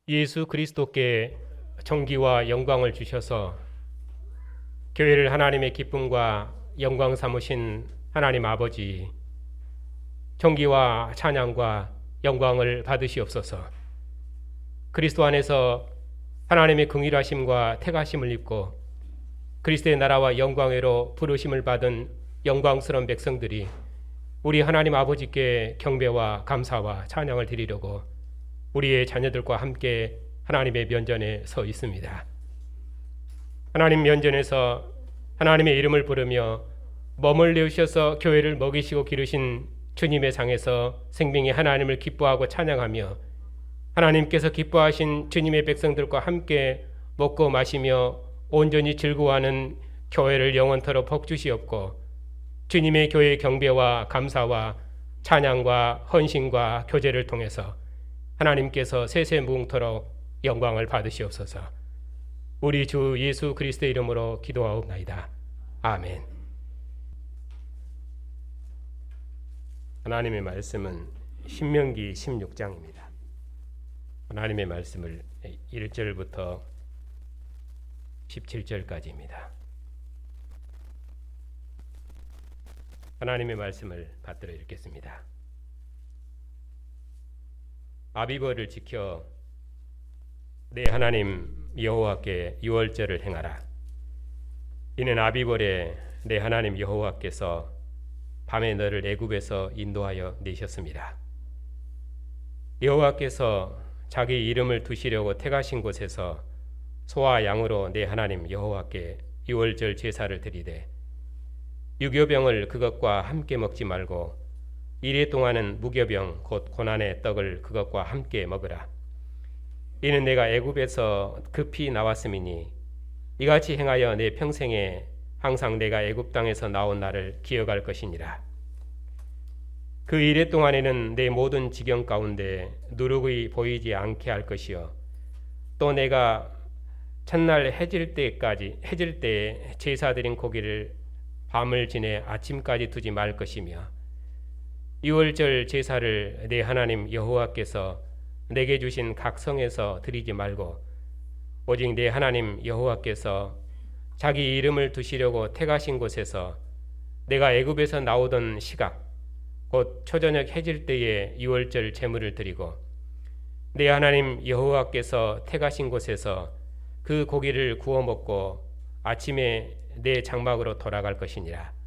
예수 그리스도께 존귀와 영광을 주셔서 교회를 하나님의 기쁨과 영광 삼으신 하나님 아버지, 존귀와 찬양과 영광을 받으시옵소서. 그리스도 안에서 하나님의 긍휼하심과 택하심을 입고 그리스도의 나라와 영광으로 부르심을 받은 영광스러운 백성들이 우리 하나님 아버지께 경배와 감사와 찬양을 드리려고 우리의 자녀들과 함께 하나님의 면전에 서 있습니다. 하나님 면전에서 하나님의 이름을 부르며 머물러 오셔서 교회를 먹이시고 기르신 주님의 상에서 생명의 하나님을 기뻐하고 찬양하며 하나님께서 기뻐하신 주님의 백성들과 함께 먹고 마시며 온전히 즐거워하는 교회를 영원토록 복주시옵고 주님의 교회의 경배와 감사와 찬양과 헌신과 교제를 통해서 하나님께서 세세무궁토록 영광을 받으시옵소서. 우리 주 예수 그리스도의 이름으로 기도하옵나이다. 아멘. 하나님의 말씀은 신명기 16장입니다. 하나님의 말씀을 1절부터 17절까지입니다. 하나님의 말씀을 받들어 읽겠습니다. 아비벌을 지켜 내 하나님 여호와께 유월절을 행하라. 이는 아비벌에 내 하나님 여호와께서 밤에 너를 애굽에서 인도하여 내셨습니다. 여호와께서 자기 이름을 두시려고 택하신 곳에서 소와 양으로 내 하나님 여호와께 유월절 제사를 드리되 유교병을 그것과 함께 먹지 말고 이래 동안은 무교병 곧 고난의 떡을 그것과 함께 먹으라. 이는 내가 애굽에서 급히 나왔음이니 이같이 행하여 내 평생에 항상 내가 애굽 땅에서 나온 날을 기억할 것이니라. 그 이래 동안에는 내 모든 지경 가운데 누룩이 보이지 않게 할 것이요 또 내가 첫날 해질 때에 제사 드린 고기를 밤을 지내 아침까지 두지 말 것이며 유월절 제사를 내 하나님 여호와께서 내게 주신 각 성에서 드리지 말고 오직 내 하나님 여호와께서 자기 이름을 두시려고 택하신 곳에서 내가 애굽에서 나오던 시각 곧 초저녁 해질 때에 유월절 제물을 드리고 내 하나님 여호와께서 택하신 곳에서 그 고기를 구워 먹고 아침에 내 장막으로 돌아갈 것이니라.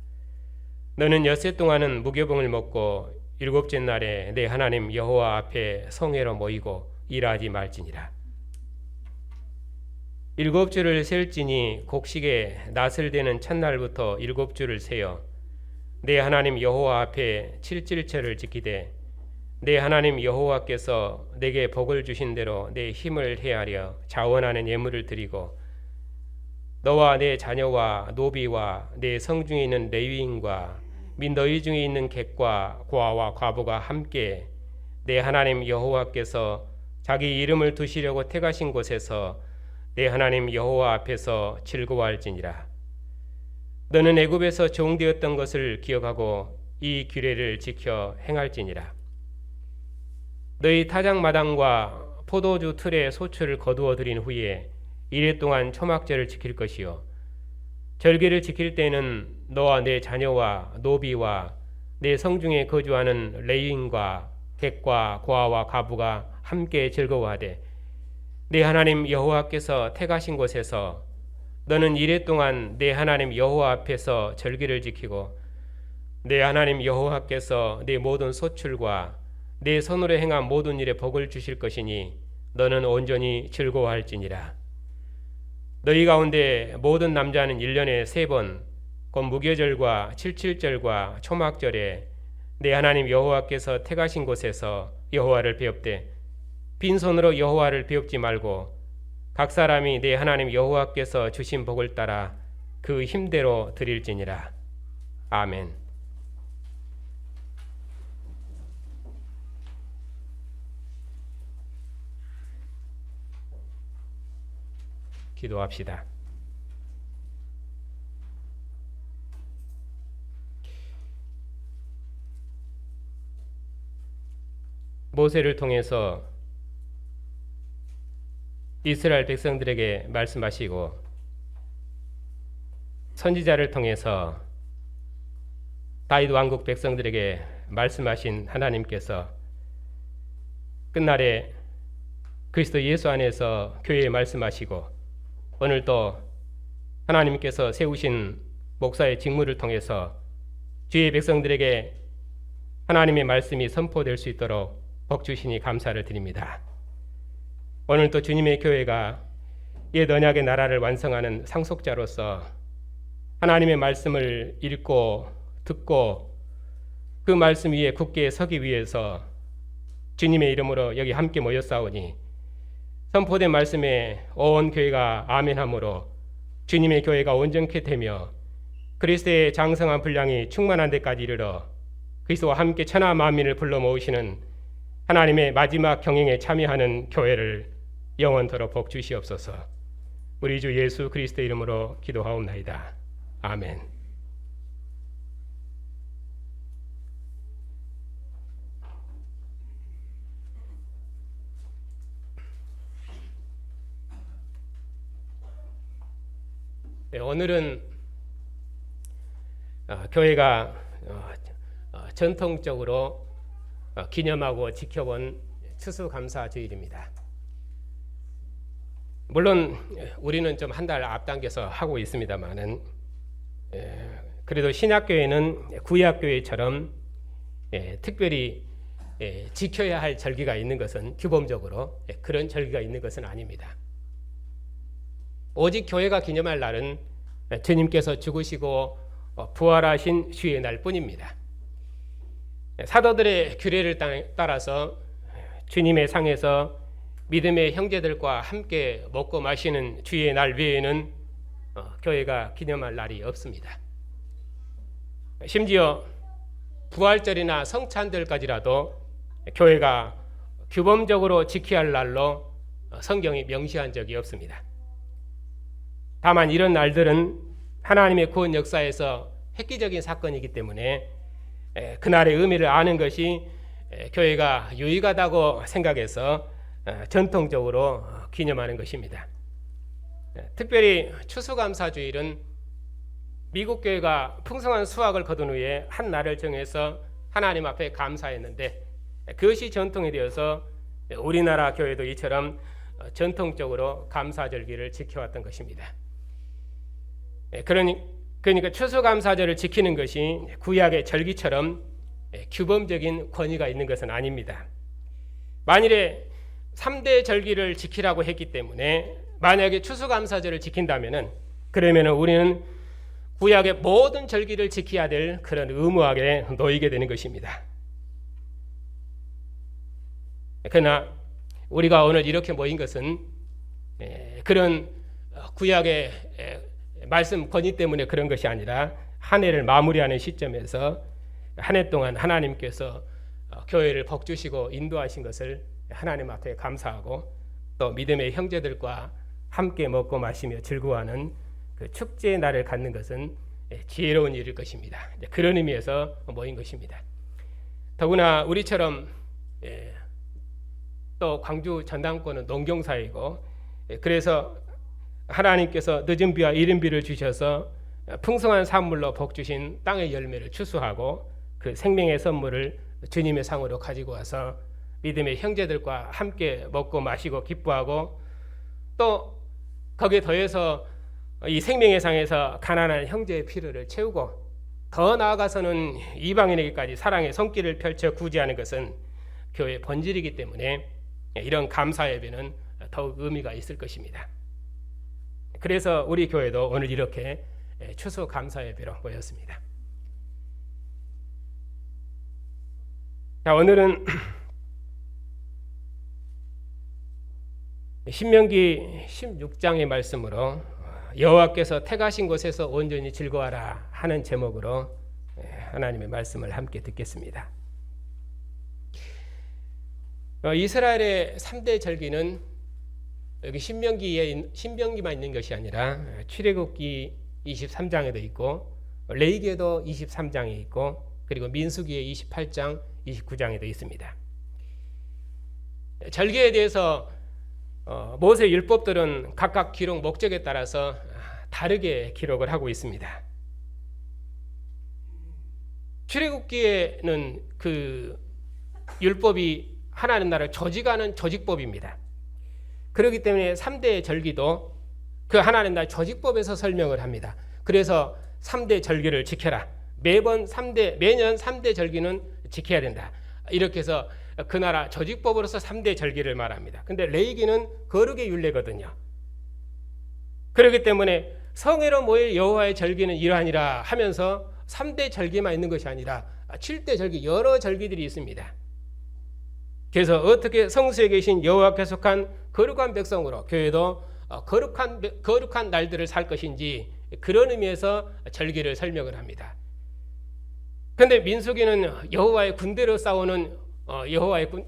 너는 엿새 동안은 무교병을 먹고 일곱째 날에 내 하나님 여호와 앞에 성회로 모이고 일하지 말지니라. 일곱 주를 셀지니 곡식에 낫을 대는 첫날부터 일곱 주를 세어 내 하나님 여호와 앞에 칠칠체를 지키되 내 하나님 여호와께서 내게 복을 주신 대로 내 힘을 헤아려 자원하는 예물을 드리고 너와 내 자녀와 노비와 내 성중에 있는 레위인과 및 너희 중에 있는 객과 고아와 과부가 함께 내 하나님 여호와께서 자기 이름을 두시려고 택하신 곳에서 내 하나님 여호와 앞에서 즐거워할지니라. 너는 애굽에서 종되었던 것을 기억하고 이 규례를 지켜 행할지니라. 너희 타작마당과 포도주 틀에 소출을 거두어 들인 후에 이래 동안 초막절을 지킬 것이요 절기를 지킬 때는 너와 내 자녀와 노비와 내 성중에 거주하는 레위인과 객과 고아와 과부가 함께 즐거워하되 내 하나님 여호와께서 택하신 곳에서 너는 이래 동안 내 하나님 여호와 앞에서 절기를 지키고 내 하나님 여호와께서 내 모든 소출과 내 손으로 행한 모든 일에 복을 주실 것이니 너는 온전히 즐거워할지니라. 너희 가운데 모든 남자는 1년에 3번 곧 무교절과 칠칠절과 초막절에 내 하나님 여호와께서 택하신 곳에서 여호와를 배웁되 빈손으로 여호와를 배웁지 말고 각 사람이 내 하나님 여호와께서 주신 복을 따라 그 힘대로 드릴지니라. 아멘. 기도합시다. 모세를 통해서 이스라엘 백성들에게 말씀하시고 선지자를 통해서 다윗 왕국 백성들에게 말씀하신 하나님께서 끝날에 그리스도 예수 안에서 교회에 말씀하시고 오늘도 하나님께서 세우신 목사의 직무를 통해서 주의 백성들에게 하나님의 말씀이 선포될 수 있도록 복 주시니 감사를 드립니다. 오늘도 주님의 교회가 옛 언약의 나라를 완성하는 상속자로서 하나님의 말씀을 읽고 듣고 그 말씀 위에 굳게 서기 위해서 주님의 이름으로 여기 함께 모였사오니 선포된 말씀에 온 교회가 아멘하므로 주님의 교회가 온전케 되며 그리스도의 장성한 분량이 충만한 데까지 이르러 그리스도와 함께 천하 만민을 불러 모으시는 하나님의 마지막 경영에 참여하는 교회를 영원토록 복 주시옵소서. 우리 주 예수 그리스도 이름으로 기도하옵나이다. 아멘. 네, 오늘은 교회가 전통적으로 기념하고 지켜본 추수감사주일입니다. 물론 우리는 좀 한 달 앞당겨서 하고 있습니다만은 그래도 신약교회는 구약교회처럼 특별히 지켜야 할 절기가 있는 것은 규범적으로 그런 절기가 있는 것은 아닙니다. 오직 교회가 기념할 날은 주님께서 죽으시고 부활하신 주의 날뿐입니다. 사도들의 규례를 따라서 주님의 상에서 믿음의 형제들과 함께 먹고 마시는 주의 날 외에는 교회가 기념할 날이 없습니다. 심지어 부활절이나 성찬절까지라도 교회가 규범적으로 지켜야 할 날로 성경이 명시한 적이 없습니다. 다만 이런 날들은 하나님의 구원 역사에서 획기적인 사건이기 때문에 그날의 의미를 아는 것이 교회가 유익하다고 생각해서 전통적으로 기념하는 것입니다. 특별히 추수감사주일은 미국 교회가 풍성한 수확을 거둔 후에 한 날을 정해서 하나님 앞에 감사했는데 그것이 전통이 되어서 우리나라 교회도 이처럼 전통적으로 감사절기를 지켜왔던 것입니다. 그러니까 추수감사절을 지키는 것이 구약의 절기처럼 규범적인 권위가 있는 것은 아닙니다. 만일에 3대 절기를 지키라고 했기 때문에 만약에 추수감사절을 지킨다면 그러면 우리는 구약의 모든 절기를 지켜야 될 그런 의무하게 놓이게 되는 것입니다. 그러나 우리가 오늘 이렇게 모인 것은 그런 구약의 말씀 권위 때문에 그런 것이 아니라 한 해를 마무리하는 시점에서 한 해 동안 하나님께서 교회를 복주시고 인도하신 것을 하나님 앞에 감사하고 또 믿음의 형제들과 함께 먹고 마시며 즐거워하는 그 축제의 날을 갖는 것은 지혜로운 일일 것입니다. 그런 의미에서 모인 것입니다. 더구나 우리처럼 또 광주 전남권은 농경사이고 그래서 하나님께서 늦은 비와 이른 비를 주셔서 풍성한 산물로 복주신 땅의 열매를 추수하고 그 생명의 선물을 주님의 상으로 가지고 와서 믿음의 형제들과 함께 먹고 마시고 기뻐하고 또 거기에 더해서 이 생명의 상에서 가난한 형제의 필요를 채우고 더 나아가서는 이방인에게까지 사랑의 손길을 펼쳐 구제하는 것은 교회의 본질이기 때문에 이런 감사 예배는 더욱 의미가 있을 것입니다. 그래서 우리 교회도 오늘 이렇게 추수 감사 예배로 모였습니다. 자, 오늘은 신명기 16장의 말씀으로 여호와께서 택하신 곳에서 온전히 즐거워하라 하는 제목으로 하나님의 말씀을 함께 듣겠습니다. 이스라엘의 3대 절기는 여기 신명기만 있는 것이 아니라 출애굽기 23장에도 있고 레위기에도 23장에 있고 그리고 민수기에 28장, 29장에도 있습니다. 절기에 대해서 모세 율법들은 각각 기록 목적에 따라서 다르게 기록을 하고 있습니다. 출애굽기에는 그 율법이 하나님 나라를 조직하는 조직법입니다. 그렇기 때문에 3대 절기도 그 하나님 나라 조직법에서 설명을 합니다. 그래서 3대 절기를 지켜라. 매년 3대 절기는 지켜야 된다. 이렇게 해서 그 나라 조직법으로서 3대 절기를 말합니다. 근데 레위기는 거룩의 율례거든요. 그렇기 때문에 성회로 모일 여호와의 절기는 이러하니라 하면서 3대 절기만 있는 것이 아니라 7대 절기 여러 절기들이 있습니다. 그래서 어떻게 성수에 계신 여호와께 속한 거룩한 백성으로 교회도 거룩한 날들을 살 것인지 그런 의미에서 절기를 설명을 합니다. 그런데 민수기는 여호와의 군대로 싸우는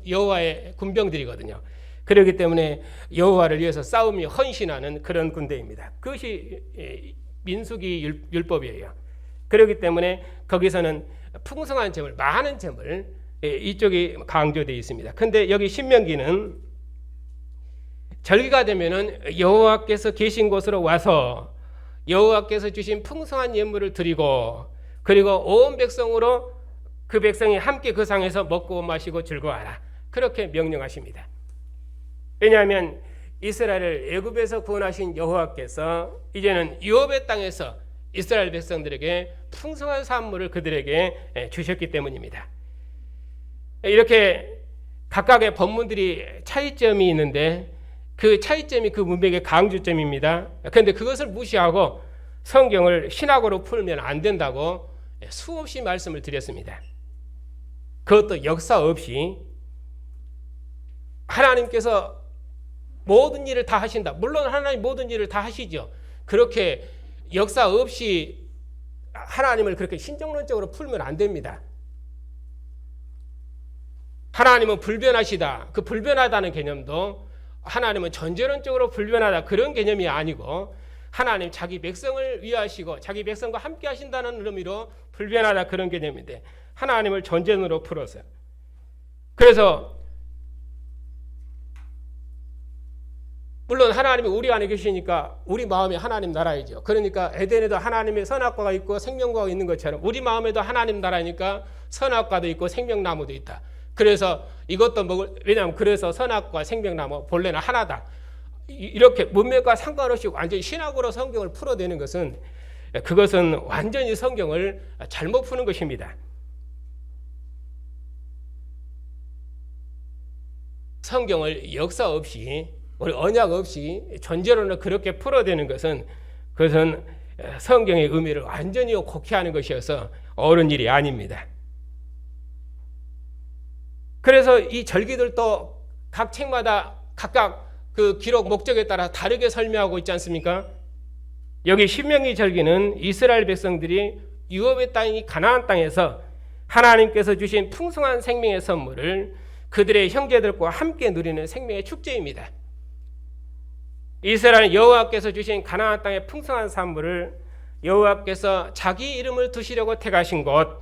여호와의 군병들이거든요. 그렇기 때문에 여호와를 위해서 싸움이 헌신하는 그런 군대입니다. 그것이 민수기 율법이에요. 그렇기 때문에 거기서는 풍성한 재물, 많은 재물 이쪽이 강조되어 있습니다. 그런데 여기 신명기는 절기가 되면은 여호와께서 계신 곳으로 와서 여호와께서 주신 풍성한 예물을 드리고 그리고 온 백성으로 그 백성이 함께 그 상에서 먹고 마시고 즐거워하라. 그렇게 명령하십니다. 왜냐하면 이스라엘을 애굽에서 구원하신 여호와께서 이제는 유업의 땅에서 이스라엘 백성들에게 풍성한 산물을 그들에게 주셨기 때문입니다. 이렇게 각각의 법문들이 차이점이 있는데 그 차이점이 그 문맥의 강조점입니다. 그런데 그것을 무시하고 성경을 신학으로 풀면 안 된다고 수없이 말씀을 드렸습니다. 그것도 역사 없이 하나님께서 모든 일을 다 하신다. 물론 하나님 모든 일을 다 하시죠. 그렇게 역사 없이 하나님을 그렇게 신정론적으로 풀면 안 됩니다. 하나님은 불변하시다. 그 불변하다는 개념도 하나님은 전제론적으로 불변하다 그런 개념이 아니고 하나님 자기 백성을 위하시고 자기 백성과 함께 하신다는 의미로 불변하다 그런 개념인데 하나님을 전제론으로 풀어서 그래서 물론 하나님이 우리 안에 계시니까 우리 마음에 하나님 나라이죠. 그러니까 에덴에도 하나님의 선악과가 있고 생명과가 있는 것처럼 우리 마음에도 하나님 나라니까 선악과도 있고 생명나무도 있다. 그래서 이것도 왜냐하면 그래서 선악과 생명나무 본래는 하나다. 이렇게 문맥과 상관없이 완전히 신학으로 성경을 풀어내는 것은 그것은 완전히 성경을 잘못 푸는 것입니다. 성경을 역사 없이 우리 언약 없이 전제론을 그렇게 풀어내는 것은 그것은 성경의 의미를 완전히 곡해하는 것이어서 옳은 일이 아닙니다. 그래서 이 절기들도 각 책마다 각각 그 기록 목적에 따라 다르게 설명하고 있지 않습니까? 여기 신명기 절기는 이스라엘 백성들이 유업의 땅이 가나안 땅에서 하나님께서 주신 풍성한 생명의 선물을 그들의 형제들과 함께 누리는 생명의 축제입니다. 이스라엘은 여호와께서 주신 가나안 땅의 풍성한 산물을 여호와께서 자기 이름을 두시려고 택하신 곳,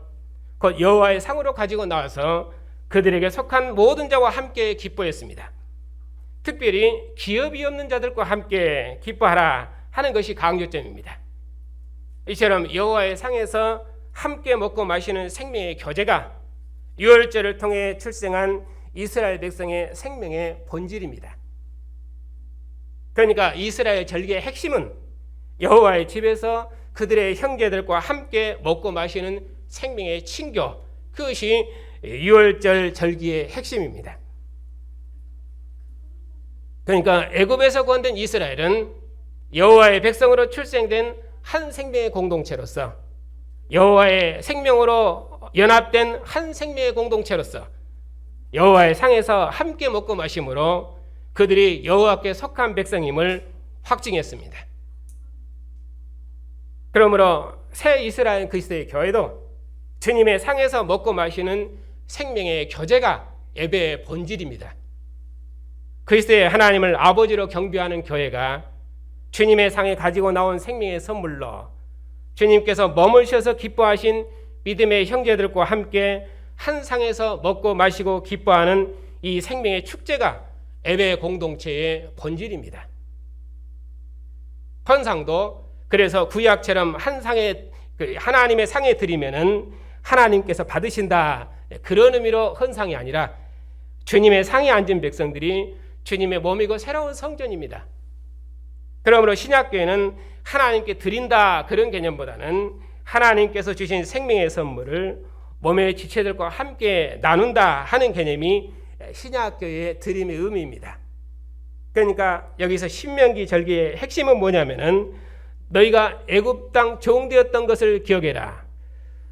곧 여호와의 상으로 가지고 나와서 그들에게 속한 모든 자와 함께 기뻐했습니다. 특별히 기업이 없는 자들과 함께 기뻐하라 하는 것이 강조점입니다. 이처럼 여호와의 상에서 함께 먹고 마시는 생명의 교제가 유월절을 통해 출생한 이스라엘 백성의 생명의 본질입니다. 그러니까 이스라엘 절기의 핵심은 여호와의 집에서 그들의 형제들과 함께 먹고 마시는 생명의 친교, 그것이 유월절 절기의 핵심입니다. 그러니까 애굽에서 구원된 이스라엘은 여호와의 백성으로 출생된 한 생명의 공동체로서 여호와의 생명으로 연합된 한 생명의 공동체로서 여호와의 상에서 함께 먹고 마심으로 그들이 여호와께 속한 백성임을 확증했습니다. 그러므로 새 이스라엘 그리스도의 교회도 주님의 상에서 먹고 마시는 생명의 교제가 예배의 본질입니다. 그리스도의 하나님을 아버지로 경배하는 교회가 주님의 상에 가지고 나온 생명의 선물로 주님께서 머물셔서 기뻐하신 믿음의 형제들과 함께 한 상에서 먹고 마시고 기뻐하는 이 생명의 축제가 예배 공동체의 본질입니다. 헌상도 그래서 구약처럼 한 상에 하나님의 상에 드리면은 하나님께서 받으신다, 그런 의미로 헌상이 아니라 주님의 상에 앉은 백성들이 주님의 몸이고 새로운 성전입니다. 그러므로 신약교회는 하나님께 드린다 그런 개념보다는 하나님께서 주신 생명의 선물을 몸의 지체들과 함께 나눈다 하는 개념이 신약교회의 드림의 의미입니다. 그러니까 여기서 신명기 절기의 핵심은 뭐냐면은 너희가 애굽 땅 종되었던 것을 기억해라.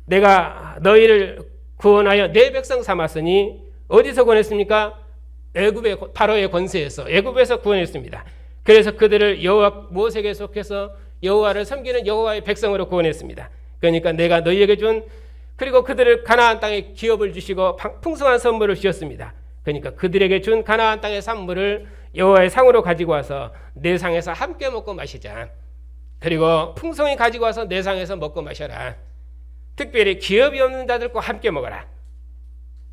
내가 너희를 구원하여 내 백성 삼았으니 어디서 구원했습니까? 애굽의 바로의 권세에서, 애굽에서 구원했습니다. 그래서 그들을 여호와 모세에게 속해서 여호와를 섬기는 여호와의 백성으로 구원했습니다. 그러니까 내가 너희에게 준, 그리고 그들을 가나안 땅에 기업을 주시고 풍성한 선물을 주셨습니다. 그러니까 그들에게 준 가나안 땅의 산물을 여호와의 상으로 가지고 와서 내 상에서 함께 먹고 마시자. 그리고 풍성히 가지고 와서 내 상에서 먹고 마셔라. 특별히 기업이 없는 자들과 함께 먹어라.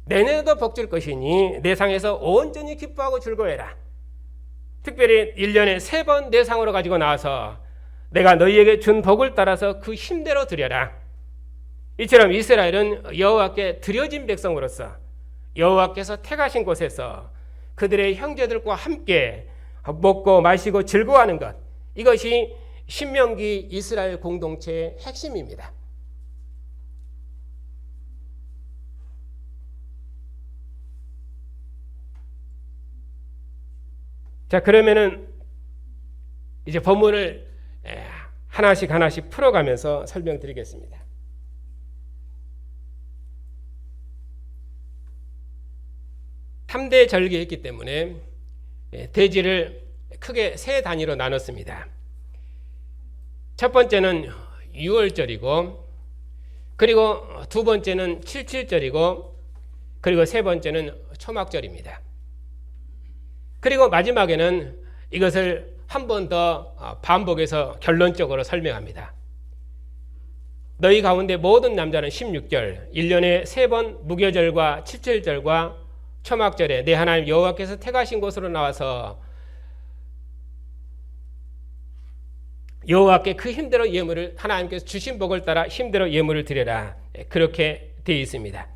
내년에도 복 줄 것이니 내 상에서 온전히 기뻐하고 즐거워해라. 특별히 1년에 3번 내 상으로 가지고 나와서 내가 너희에게 준 복을 따라서 그 힘대로 드려라. 이처럼 이스라엘은 여호와께 드려진 백성으로서 여호와께서 택하신 곳에서 그들의 형제들과 함께 먹고 마시고 즐거워하는 것, 이것이 신명기 이스라엘 공동체의 핵심입니다. 자, 그러면은 이제 본문을 하나씩 풀어가면서 설명드리겠습니다. (3대) 절기였기 때문에 대지를 크게 3단위로 나눴습니다. 첫 번째는 유월절이고, 그리고 두 번째는 칠칠절이고, 그리고 세 번째는 초막절입니다. 그리고 마지막에는 이것을 한 번 더 반복해서 결론적으로 설명합니다. 너희 가운데 모든 남자는 16절, 1년에 3번 무교절과 칠칠절과 초막절에 내 하나님 여호와께서 택하신 곳으로 나와서 여호와께 그 힘대로 예물을, 하나님께서 주신 복을 따라 힘대로 예물을 드려라. 그렇게 되어 있습니다.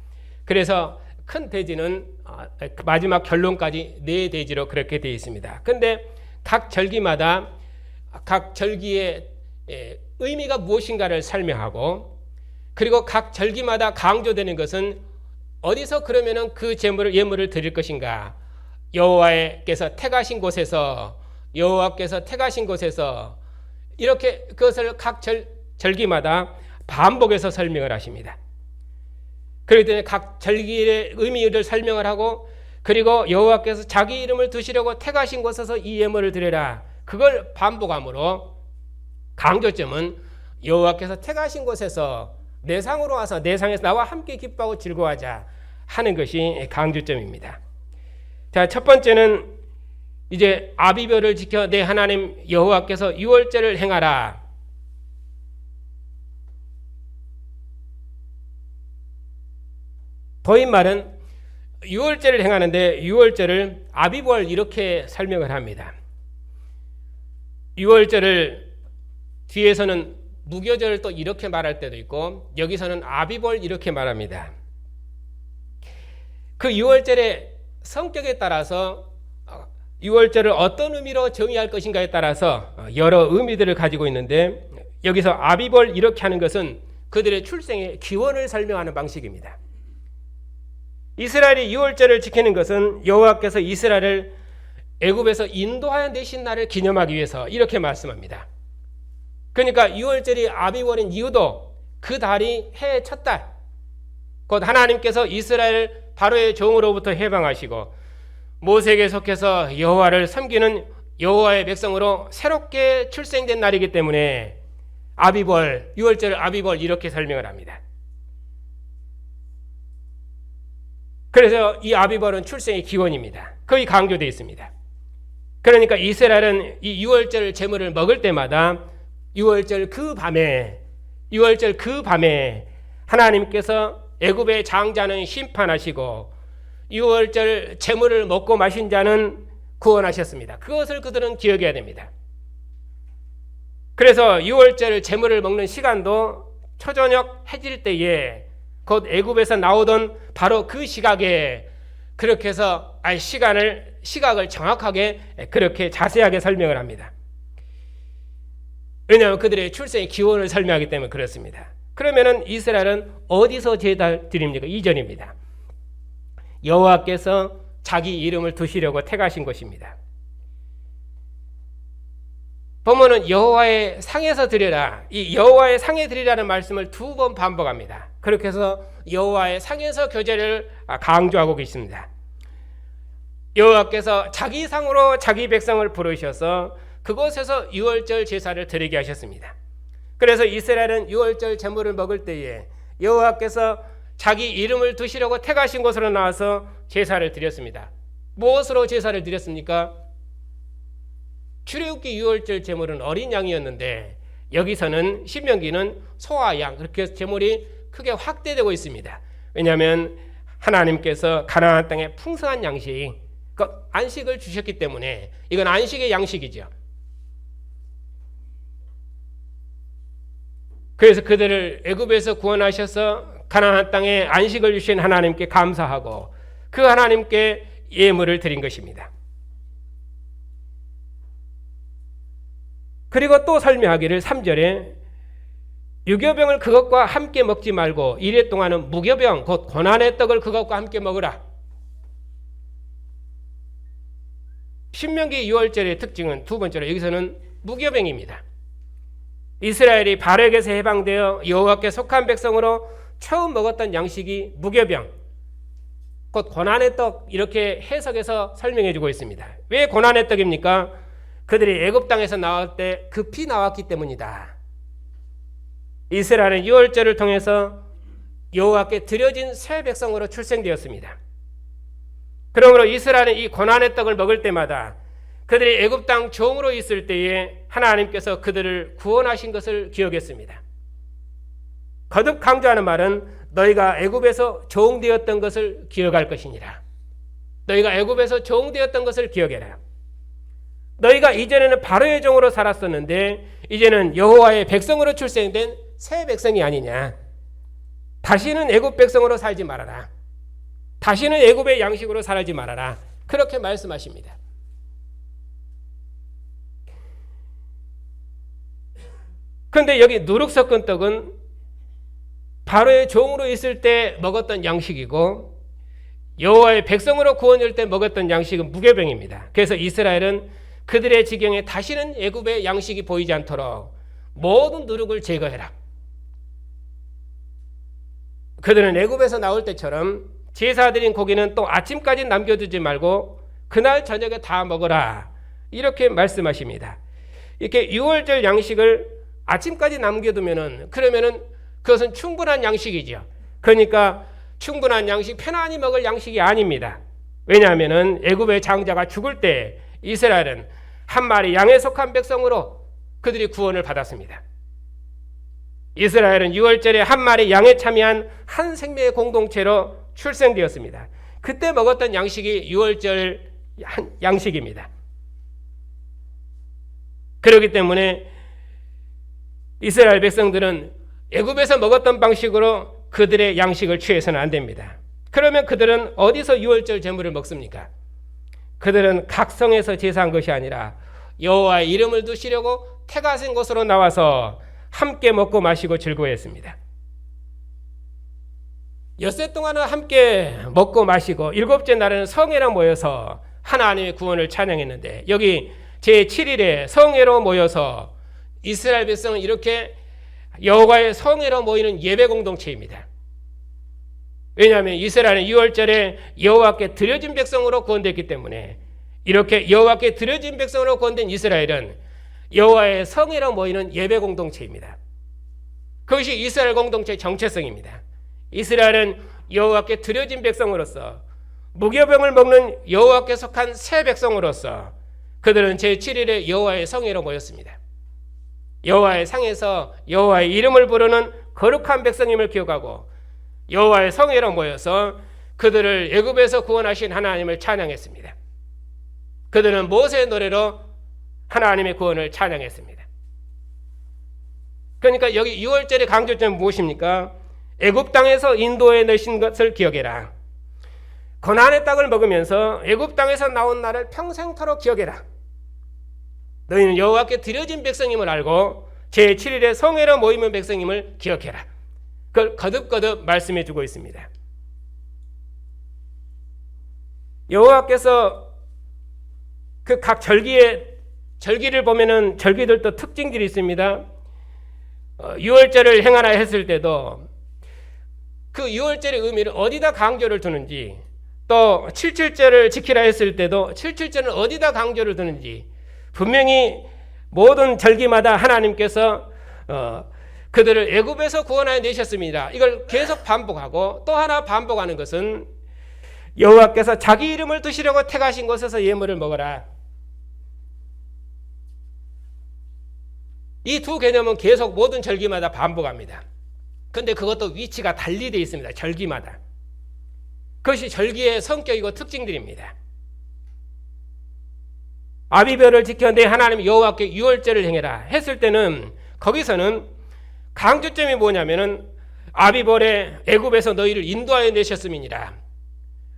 그래서 큰 대지는 마지막 결론까지 4대지로 그렇게 되어 있습니다. 그런데 각 절기마다 각 절기의 의미가 무엇인가를 설명하고, 그리고 각 절기마다 강조되는 것은 어디서 그러면은 그 예물을 드릴 것인가? 여호와께서 택하신 곳에서, 여호와께서 택하신 곳에서, 이렇게 그것을 각 절기마다 반복해서 설명을 하십니다. 그렇기 때문에 각 절기의 의미를 설명을 하고, 그리고 여호와께서 자기 이름을 두시려고 택하신 곳에서 이 예물을 드려라, 그걸 반복함으로 강조점은 여호와께서 택하신 곳에서 내 상으로 와서 내 상에서 나와 함께 기뻐하고 즐거워하자 하는 것이 강조점입니다. 자, 첫 번째는 이제 아비별을 지켜 내 하나님 여호와께서 유월절을 행하라. 더인 말은 유월절을 행하는데 유월절을 아비벌 이렇게 설명을 합니다. 유월절을 뒤에서는 무교절을 또 이렇게 말할 때도 있고, 여기서는 아비벌 이렇게 말합니다. 그 유월절의 성격에 따라서 유월절을 어떤 의미로 정의할 것인가에 따라서 여러 의미들을 가지고 있는데, 여기서 아비벌 이렇게 하는 것은 그들의 출생의 기원을 설명하는 방식입니다. 이스라엘이 유월절을 지키는 것은 여호와께서 이스라엘을 애굽에서 인도하여 내신 날을 기념하기 위해서 이렇게 말씀합니다. 그러니까 유월절이 아비월인 이유도 그 달이 해의 첫 달, 곧 하나님께서 이스라엘 바로의 종으로부터 해방하시고 모세에게 속해서 여호와를 섬기는 여호와의 백성으로 새롭게 출생된 날이기 때문에 아비벌, 유월절을 아비벌 이렇게 설명을 합니다. 그래서 이 아비벌은 출생의 기원입니다. 거의 강조되어 있습니다. 그러니까 이스라엘은 이 유월절 제물을 먹을 때마다 유월절 그 밤에 하나님께서 애굽의 장자는 심판하시고 유월절 제물을 먹고 마신 자는 구원하셨습니다. 그것을 그들은 기억해야 됩니다. 그래서 유월절 제물을 먹는 시간도 초저녁 해질 때에 곧 애굽에서 나오던 바로 그 시각에 그렇게 해서 시각을 정확하게 그렇게 자세하게 설명을 합니다. 왜냐하면 그들의 출생의 기원을 설명하기 때문에 그렇습니다. 그러면은 이스라엘은 어디서 제사 드립니까? 2절입니다. 여호와께서 자기 이름을 두시려고 택하신 것입니다. 보면은 여호와의 상에서 드려라. 이 여호와의 상에 드리라는 말씀을 2번 반복합니다. 그렇게 해서 여호와의 상에서 교제를 강조하고 계십니다. 여호와께서 자기 상으로 자기 백성을 부르셔서 그곳에서 유월절 제사를 드리게 하셨습니다. 그래서 이스라엘은 유월절 제물을 먹을 때에 여호와께서 자기 이름을 두시려고 택하신 곳으로 나와서 제사를 드렸습니다. 무엇으로 제사를 드렸습니까? 출애굽기 유월절 제물은 어린 양이었는데 여기서는 신명기는 소와 양, 그렇게 해서 제물이 크게 확대되고 있습니다. 왜냐하면 하나님께서 가나안 땅에 풍성한 양식, 안식을 주셨기 때문에 이건 안식의 양식이죠. 그래서 그들을 애굽에서 구원하셔서 가나안 땅에 안식을 주신 하나님께 감사하고 그 하나님께 예물을 드린 것입니다. 그리고 또 설명하기를 3절에 유교병을 그것과 함께 먹지 말고 이래 동안은 무교병 곧 고난의 떡을 그것과 함께 먹으라. 신명기 6월절의 특징은 두 번째로 여기서는 무교병입니다. 이스라엘이 바로에게서 해방되어 여호와께 속한 백성으로 처음 먹었던 양식이 무교병 곧 고난의 떡, 이렇게 해석해서 설명해 주고 있습니다. 왜 고난의 떡입니까? 그들이 애굽 땅에서 나올 때 급히 나왔기 때문이다. 이스라엘은 유월절을 통해서 여호와께 드려진 새 백성으로 출생되었습니다. 그러므로 이스라엘은 이 고난의 떡을 먹을 때마다 그들이 애굽 땅 종으로 있을 때에 하나님께서 그들을 구원하신 것을 기억했습니다. 거듭 강조하는 말은 너희가 애굽에서 종되었던 것을 기억할 것이니라. 너희가 애굽에서 종되었던 것을 기억해라. 너희가 이전에는 바로의 종으로 살았었는데 이제는 여호와의 백성으로 출생된 새 백성이 아니냐. 다시는 애굽 백성으로 살지 말아라. 다시는 애굽의 양식으로 살지 말아라. 그렇게 말씀하십니다. 그런데 여기 누룩 섞은 떡은 바로의 종으로 있을 때 먹었던 양식이고 여호와의 백성으로 구원일 때 먹었던 양식은 무교병입니다. 그래서 이스라엘은 그들의 지경에 다시는 애굽의 양식이 보이지 않도록 모든 누룩을 제거해라. 그들은 애굽에서 나올 때처럼 제사 드린 고기는 또 아침까지 남겨두지 말고 그날 저녁에 다 먹어라. 이렇게 말씀하십니다. 이렇게 유월절 양식을 아침까지 남겨두면은 그러면은 그것은 충분한 양식이죠. 그러니까 충분한 양식, 편안히 먹을 양식이 아닙니다. 왜냐하면은 애굽의 장자가 죽을 때 이스라엘은 한 마리 양에 속한 백성으로 그들이 구원을 받았습니다. 이스라엘은 유월절에 한 마리 양에 참여한 한 생명의 공동체로 출생되었습니다. 그때 먹었던 양식이 유월절 양식입니다. 그렇기 때문에 이스라엘 백성들은 애굽에서 먹었던 방식으로 그들의 양식을 취해서는 안 됩니다. 그러면 그들은 어디서 유월절 제물을 먹습니까? 그들은 각성에서 제사한 것이 아니라 여호와의 이름을 두시려고 택하신 곳으로 나와서 함께 먹고 마시고 즐거워했습니다. 엿새 동안은 함께 먹고 마시고 일곱째 날에는 성회로 모여서 하나님의 구원을 찬양했는데 여기 제7일에 성회로 모여서 이스라엘 백성은 이렇게 여호와의 성회로 모이는 예배 공동체입니다. 왜냐하면 이스라엘은 유월절에 여호와께 드려진 백성으로 구원됐기 때문에 이렇게 여호와께 드려진 백성으로 구원된 이스라엘은 여호와의 성회로 모이는 예배 공동체입니다. 그것이 이스라엘 공동체의 정체성입니다. 이스라엘은 여호와께 드려진 백성으로서 무교병을 먹는 여호와께 속한 새 백성으로서 그들은 제7일에 여호와의 성회로 모였습니다. 여호와의 상에서 여호와의 이름을 부르는 거룩한 백성임을 기억하고 여호와의 성회로 모여서 그들을 애굽에서 구원하신 하나님을 찬양했습니다. 그들은 모세의 노래로 하나님의 구원을 찬양했습니다. 그러니까 여기 6월절의 강조점은 무엇입니까? 애굽 땅에서 인도에 넣으신 것을 기억해라. 고난의 땅을 먹으면서 애굽 땅에서 나온 나를 평생토록 기억해라. 너희는 여호와께 드려진 백성임을 알고 제7일에 성회로 모이는 백성임을 기억해라. 그걸 거듭거듭 말씀해 주고 있습니다. 여호와께서 그 각 절기를 보면은 절기들도 특징들이 있습니다. 6월절을 행하라 했을 때도 그 6월절의 의미를 어디다 강조를 두는지, 또 7.7절을 지키라 했을 때도 7.7절은 어디다 강조를 두는지, 분명히 모든 절기마다 하나님께서 그들을 애굽에서 구원하여 내셨습니다. 이걸 계속 반복하고, 또 하나 반복하는 것은 여호와께서 자기 이름을 두시려고 택하신 곳에서 예물을 먹어라. 이 두 개념은 계속 모든 절기마다 반복합니다. 그런데 그것도 위치가 달리 되어 있습니다. 절기마다. 그것이 절기의 성격이고 특징들입니다. 아비별을 지켜 내 하나님 여호와께 유월절을 행해라 했을 때는 거기서는 강조점이 뭐냐면은 아비별에 애굽에서 너희를 인도하여 내셨음이니라.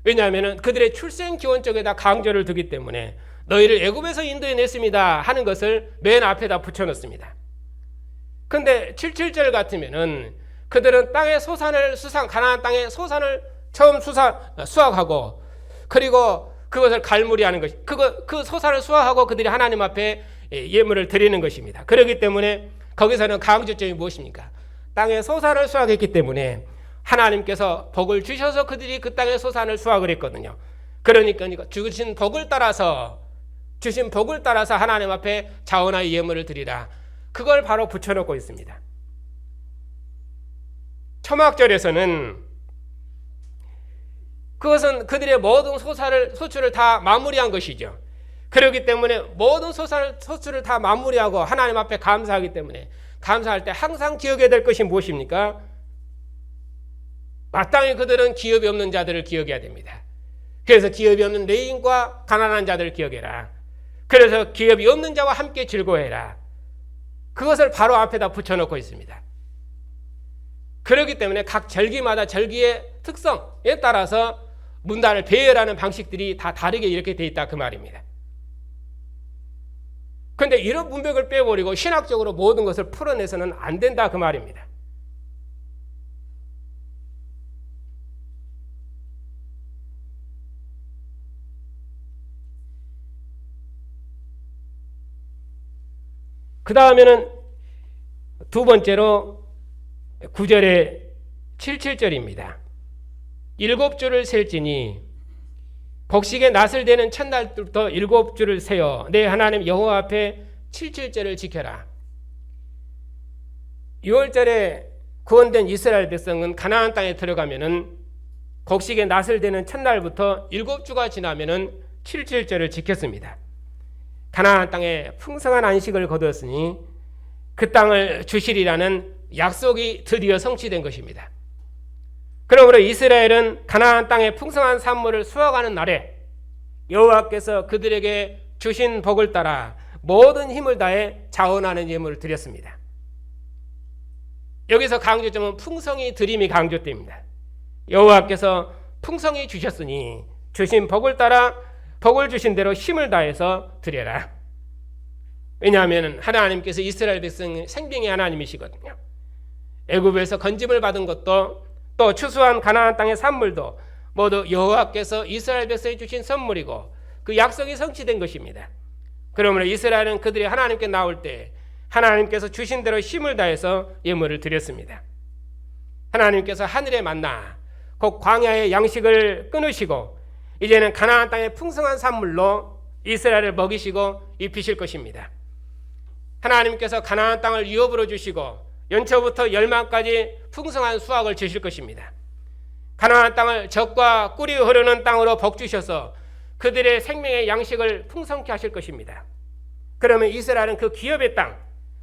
왜냐하면 그들의 출생 기원 쪽에다 강조를 두기 때문에 너희를 애굽에서 인도해 냈습니다 하는 것을 맨 앞에다 붙여놓습니다. 그런데 7.7절 같으면은 그들은 땅의 소산을 가나안 땅의 소산을 처음 수확하고, 그리고 그것을 갈무리하는 것이, 그 소산을 수확하고 그들이 하나님 앞에 예물을 드리는 것입니다. 그렇기 때문에 거기서는 강조점이 무엇입니까? 땅의 소산을 수확했기 때문에 하나님께서 복을 주셔서 그들이 그 땅의 소산을 수확을 했거든요. 그러니까 주신 복을 따라서 하나님 앞에 자원하여 예물을 드리라. 그걸 바로 붙여놓고 있습니다. 초막절에서는 그것은 그들의 모든 소출을 다 마무리한 것이죠. 그렇기 때문에 모든 소출을 다 마무리하고 하나님 앞에 감사하기 때문에 감사할 때 항상 기억해야 될 것이 무엇입니까? 마땅히 그들은 기업이 없는 자들을 기억해야 됩니다. 그래서 기업이 없는 레인과 가난한 자들을 기억해라. 그래서 기업이 없는 자와 함께 즐거워해라. 그것을 바로 앞에다 붙여놓고 있습니다. 그렇기 때문에 각 절기마다 절기의 특성에 따라서 문단을 배열하는 방식들이 다 다르게 이렇게 돼 있다 그 말입니다. 그런데 이런 문맥을 빼버리고 신학적으로 모든 것을 풀어내서는 안 된다 그 말입니다. 그 다음에는 두 번째로 9절의 7.7절입니다. 7주를 셀지니 곡식의 낫을 대는 첫날부터 7주를 세어 내 하나님 여호와 앞에 7.7절을 지켜라. 6월절에 구원된 이스라엘 백성은 가나안 땅에 들어가면은 곡식의 낫을 대는 첫날부터 7주가 지나면은 7.7절을 지켰습니다. 가나안 땅에 풍성한 안식을 거두었으니 그 땅을 주시리라는 약속이 드디어 성취된 것입니다. 그러므로 이스라엘은 가나안 땅의 풍성한 산물을 수확하는 날에 여호와께서 그들에게 주신 복을 따라 모든 힘을 다해 자원하는 예물을 드렸습니다. 여기서 강조점은 풍성히 드림이 강조됩니다. 여호와께서 풍성히 주셨으니 주신 복을 따라 복을 주신 대로 힘을 다해서 드려라. 왜냐하면 하나님께서 이스라엘 백성의 생명의 하나님이시거든요. 애굽에서 건짐을 받은 것도 또 추수한 가나안 땅의 산물도 모두 여호와께서 이스라엘 백성에 주신 선물이고 그 약속이 성취된 것입니다. 그러므로 이스라엘은 그들이 하나님께 나올 때 하나님께서 주신 대로 힘을 다해서 예물을 드렸습니다. 하나님께서 하늘의 만나 곧 광야의 양식을 끊으시고 이제는 가나안 땅의 풍성한 산물로 이스라엘을 먹이시고 입히실 것입니다. 하나님께서 가나안 땅을 유업으로 주시고 연초부터 열만까지 풍성한 수확을 주실 것입니다. 가나안 땅을 젖과 꿀이 흐르는 땅으로 복 주셔서 그들의 생명의 양식을 풍성케 하실 것입니다. 그러면 이스라엘은 그 기업의 땅,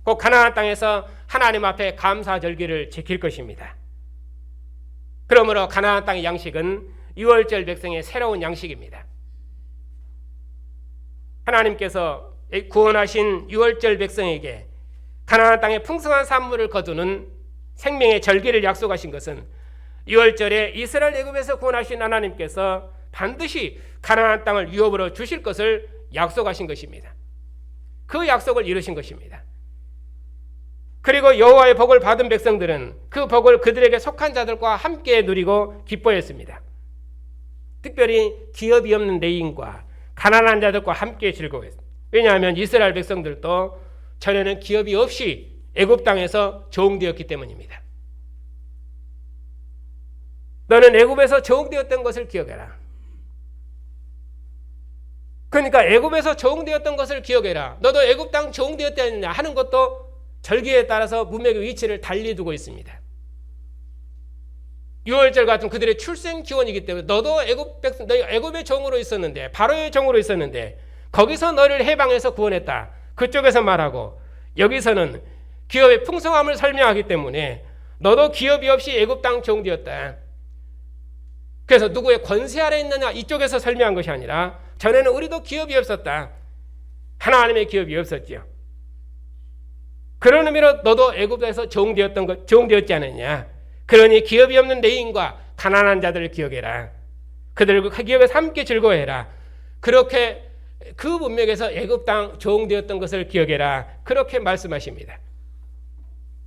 곧 가나안 땅에서 하나님 앞에 감사 절기를 지킬 것입니다. 그러므로 가나안 땅의 양식은 6월절 백성의 새로운 양식입니다. 하나님께서 구원하신 유월절 백성에게 가나안 땅의 풍성한 산물을 거두는 생명의 절기를 약속하신 것은 유월절에 이스라엘 애굽에서 구원하신 하나님께서 반드시 가나안 땅을 유업으로 주실 것을 약속하신 것입니다. 그 약속을 이루신 것입니다. 그리고 여호와의 복을 받은 백성들은 그 복을 그들에게 속한 자들과 함께 누리고 기뻐했습니다. 특별히 기업이 없는 레위인과 가난한 자들과 함께 즐거워했습니다. 왜냐하면 이스라엘 백성들도 전에는 기업이 없이 애굽 땅에서 종되었기 때문입니다. 너는 애굽에서 종되었던 것을 기억해라. 그러니까 애굽에서 종되었던 것을 기억해라. 너도 애굽 땅 종되었다느냐 하는 것도 절기에 따라서 문맥의 위치를 달리 두고 있습니다. 유월절 같은 그들의 출생 기원이기 때문에 너도 애굽의 종으로 있었는데, 바로의 종으로 있었는데 거기서 너를 해방해서 구원했다. 그쪽에서 말하고, 여기서는 기업의 풍성함을 설명하기 때문에 너도 기업이 없이 애굽 땅 종되었다. 그래서 누구의 권세 아래 있느냐 이쪽에서 설명한 것이 아니라 전에는 우리도 기업이 없었다. 하나님의 기업이 없었지요. 그런 의미로 너도 애굽에서 종되었지 않느냐. 그러니 기업이 없는 레위인과 가난한 자들을 기억해라. 그들과 그 기업에서 함께 즐거워해라. 그렇게 그 문맥에서 애굽 땅 종되었던 것을 기억해라. 그렇게 말씀하십니다.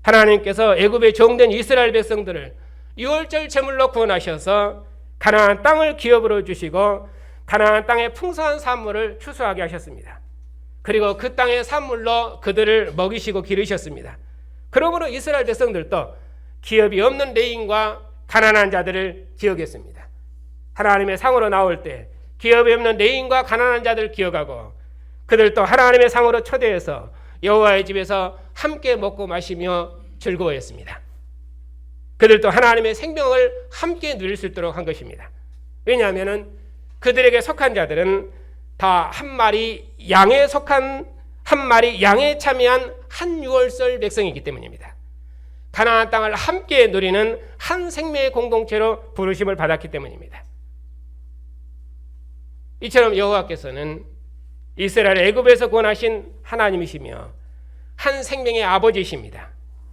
하나님께서 애굽에 종된 이스라엘 백성들을 유월절 제물로 구원하셔서 가나안 땅을 기업으로 주시고 가나안 땅의 풍성한 산물을 추수하게 하셨습니다. 그리고 그 땅의 산물로 그들을 먹이시고 기르셨습니다. 그러므로 이스라엘 백성들도 기업이 없는 레위인과 가난한 자들을 기억했습니다. 하나님의 상으로 나올 때 기업이 없는 레위인과 가난한 자들을 기억하고 그들도 하나님의 상으로 초대해서 여호와의 집에서 함께 먹고 마시며 즐거워했습니다. 그들도 하나님의 생명을 함께 누릴 수 있도록 한 것입니다. 왜냐하면 그들에게 속한 자들은 다 한 마리 양에 참여한 한 유월절 백성이기 때문입니다. 가나안 땅을 함께 누리는 한 생명의 공동체로 부르심을 받았기 때문입니다. 이처럼 여호와께서는 이스라엘 애굽에서 구원하신 하나님이시며 한 생명의 아버지이십니다.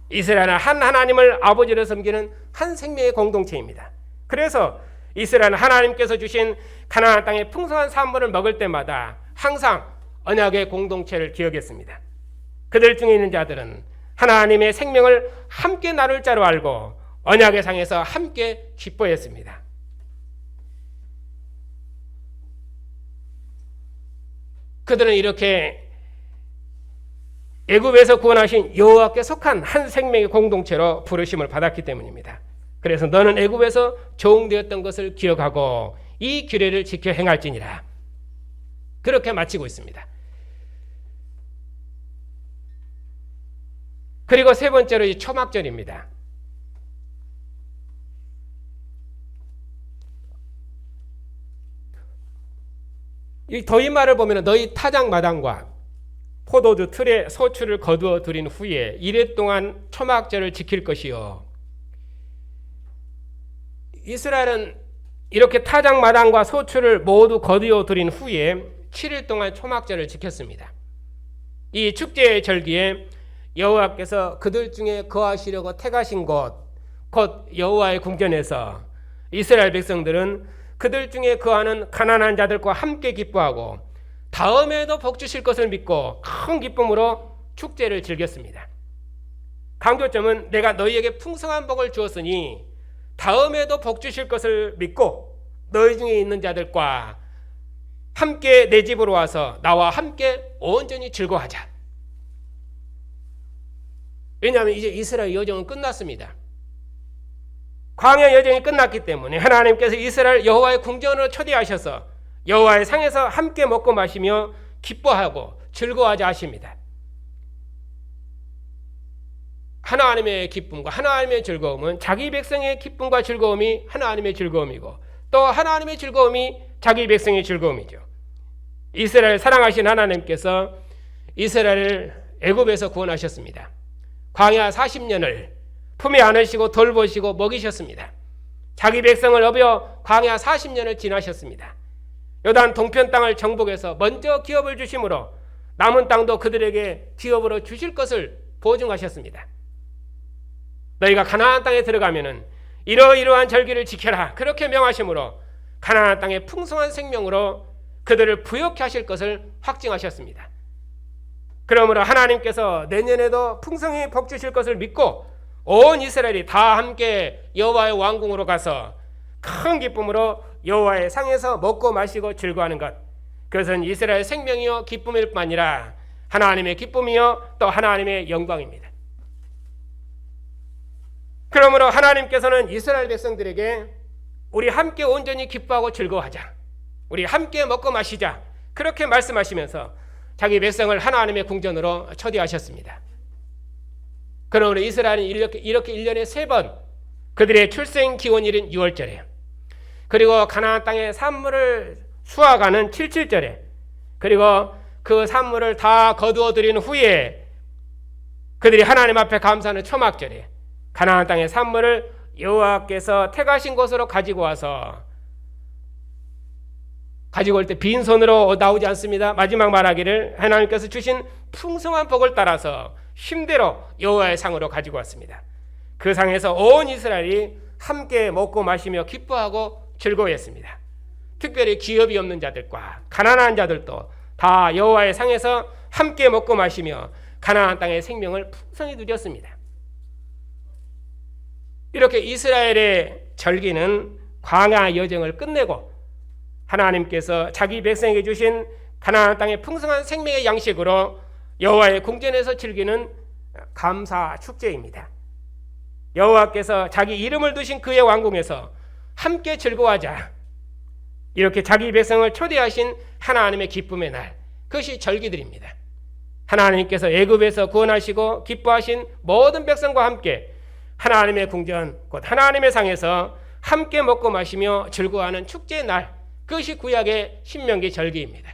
이스라엘은 한 하나님을 아버지로 섬기는 한 생명의 공동체입니다. 그래서 이스라엘은 하나님께서 주신 가나안 땅의 풍성한 산물을 먹을 때마다 항상 언약의 공동체를 기억했습니다. 그들 중에 있는 자들은 하나님의 생명을 함께 나눌 자로 알고 언약의 상에서 함께 기뻐했습니다. 그들은 이렇게 애굽에서 구원하신 여호와께 속한 한 생명의 공동체로 부르심을 받았기 때문입니다. 그래서 너는 애굽에서 종되었던 것을 기억하고 이 규례를 지켜 행할지니라. 그렇게 마치고 있습니다. 그리고 세 번째로 이 초막절입니다. 이 더임말을 보면 너희 타작마당과 포도주 틀에 소출을 거두어 들인 후에 이래 동안 초막절을 지킬 것이요. 이스라엘은 이렇게 타작마당과 소출을 모두 거두어 들인 후에 7일 동안 초막절을 지켰습니다. 이 축제의 절기에 여호와께서 그들 중에 거하시려고 택하신 곳, 곧 여호와의 궁전에서 이스라엘 백성들은 그들 중에 거하는 가난한 자들과 함께 기뻐하고 다음에도 복 주실 것을 믿고 큰 기쁨으로 축제를 즐겼습니다. 강조점은 내가 너희에게 풍성한 복을 주었으니 다음에도 복 주실 것을 믿고 너희 중에 있는 자들과 함께 내 집으로 와서 나와 함께 온전히 즐거워하자. 왜냐하면 이제 이스라엘 여정은 끝났습니다. 광야 여정이 끝났기 때문에 하나님께서 이스라엘 여호와의 궁전으로 초대하셔서 여호와의 상에서 함께 먹고 마시며 기뻐하고 즐거워하자 하십니다. 하나님의 기쁨과 하나님의 즐거움은 자기 백성의 기쁨과 즐거움이 하나님의 즐거움이고 또 하나님의 즐거움이 자기 백성의 즐거움이죠. 이스라엘 사랑하신 하나님께서 이스라엘을 애굽에서 구원하셨습니다. 광야 40년을 품에 안으시고 돌보시고 먹이셨습니다. 자기 백성을 업여 광야 40년을 지나셨습니다. 요단 동편 땅을 정복해서 먼저 기업을 주심으로 남은 땅도 그들에게 기업으로 주실 것을 보증하셨습니다. 너희가 가나안 땅에 들어가면은 이러이러한 절기를 지켜라, 그렇게 명하심으로 가나안 땅의 풍성한 생명으로 그들을 부욕케 하실 것을 확증하셨습니다. 그러므로 하나님께서 내년에도 풍성히 복 주실 것을 믿고 온 이스라엘이 다 함께 여호와의 왕궁으로 가서 큰 기쁨으로 여호와의 상에서 먹고 마시고 즐거워하는 것, 그것은 이스라엘 생명이요 기쁨일 뿐 아니라 하나님의 기쁨이요 또 하나님의 영광입니다. 그러므로 하나님께서는 이스라엘 백성들에게 우리 함께 온전히 기뻐하고 즐거워하자, 우리 함께 먹고 마시자, 그렇게 말씀하시면서 자기 백성을 하나님의 궁전으로 초대하셨습니다. 그러므로 이스라엘은 이렇게 1년에 3번 그들의 출생 기원일인 6월절에, 그리고 가나안 땅의 산물을 수확하는 77절에, 그리고 그 산물을 다 거두어 들인 후에 그들이 하나님 앞에 감사하는 초막절에 가나안 땅의 산물을 여호와께서 택하신 곳으로 가지고 와서, 가지고 올 때 빈손으로 나오지 않습니다. 마지막 말하기를 하나님께서 주신 풍성한 복을 따라서 힘대로 여호와의 상으로 가지고 왔습니다. 그 상에서 온 이스라엘이 함께 먹고 마시며 기뻐하고 즐거워했습니다. 특별히 기업이 없는 자들과 가난한 자들도 다 여호와의 상에서 함께 먹고 마시며 가나안 땅의 생명을 풍성히 누렸습니다. 이렇게 이스라엘의 절기는 광야 여정을 끝내고 하나님께서 자기 백성에게 주신 가나안 땅의 풍성한 생명의 양식으로 여호와의 궁전에서 즐기는 감사 축제입니다. 여호와께서 자기 이름을 두신 그의 왕궁에서 함께 즐거워하자, 이렇게 자기 백성을 초대하신 하나님의 기쁨의 날, 그것이 절기들입니다. 하나님께서 애굽에서 구원하시고 기뻐하신 모든 백성과 함께 하나님의 궁전, 곧 하나님의 상에서 함께 먹고 마시며 즐거워하는 축제의 날, 그것이 구약의 신명기 절기입니다.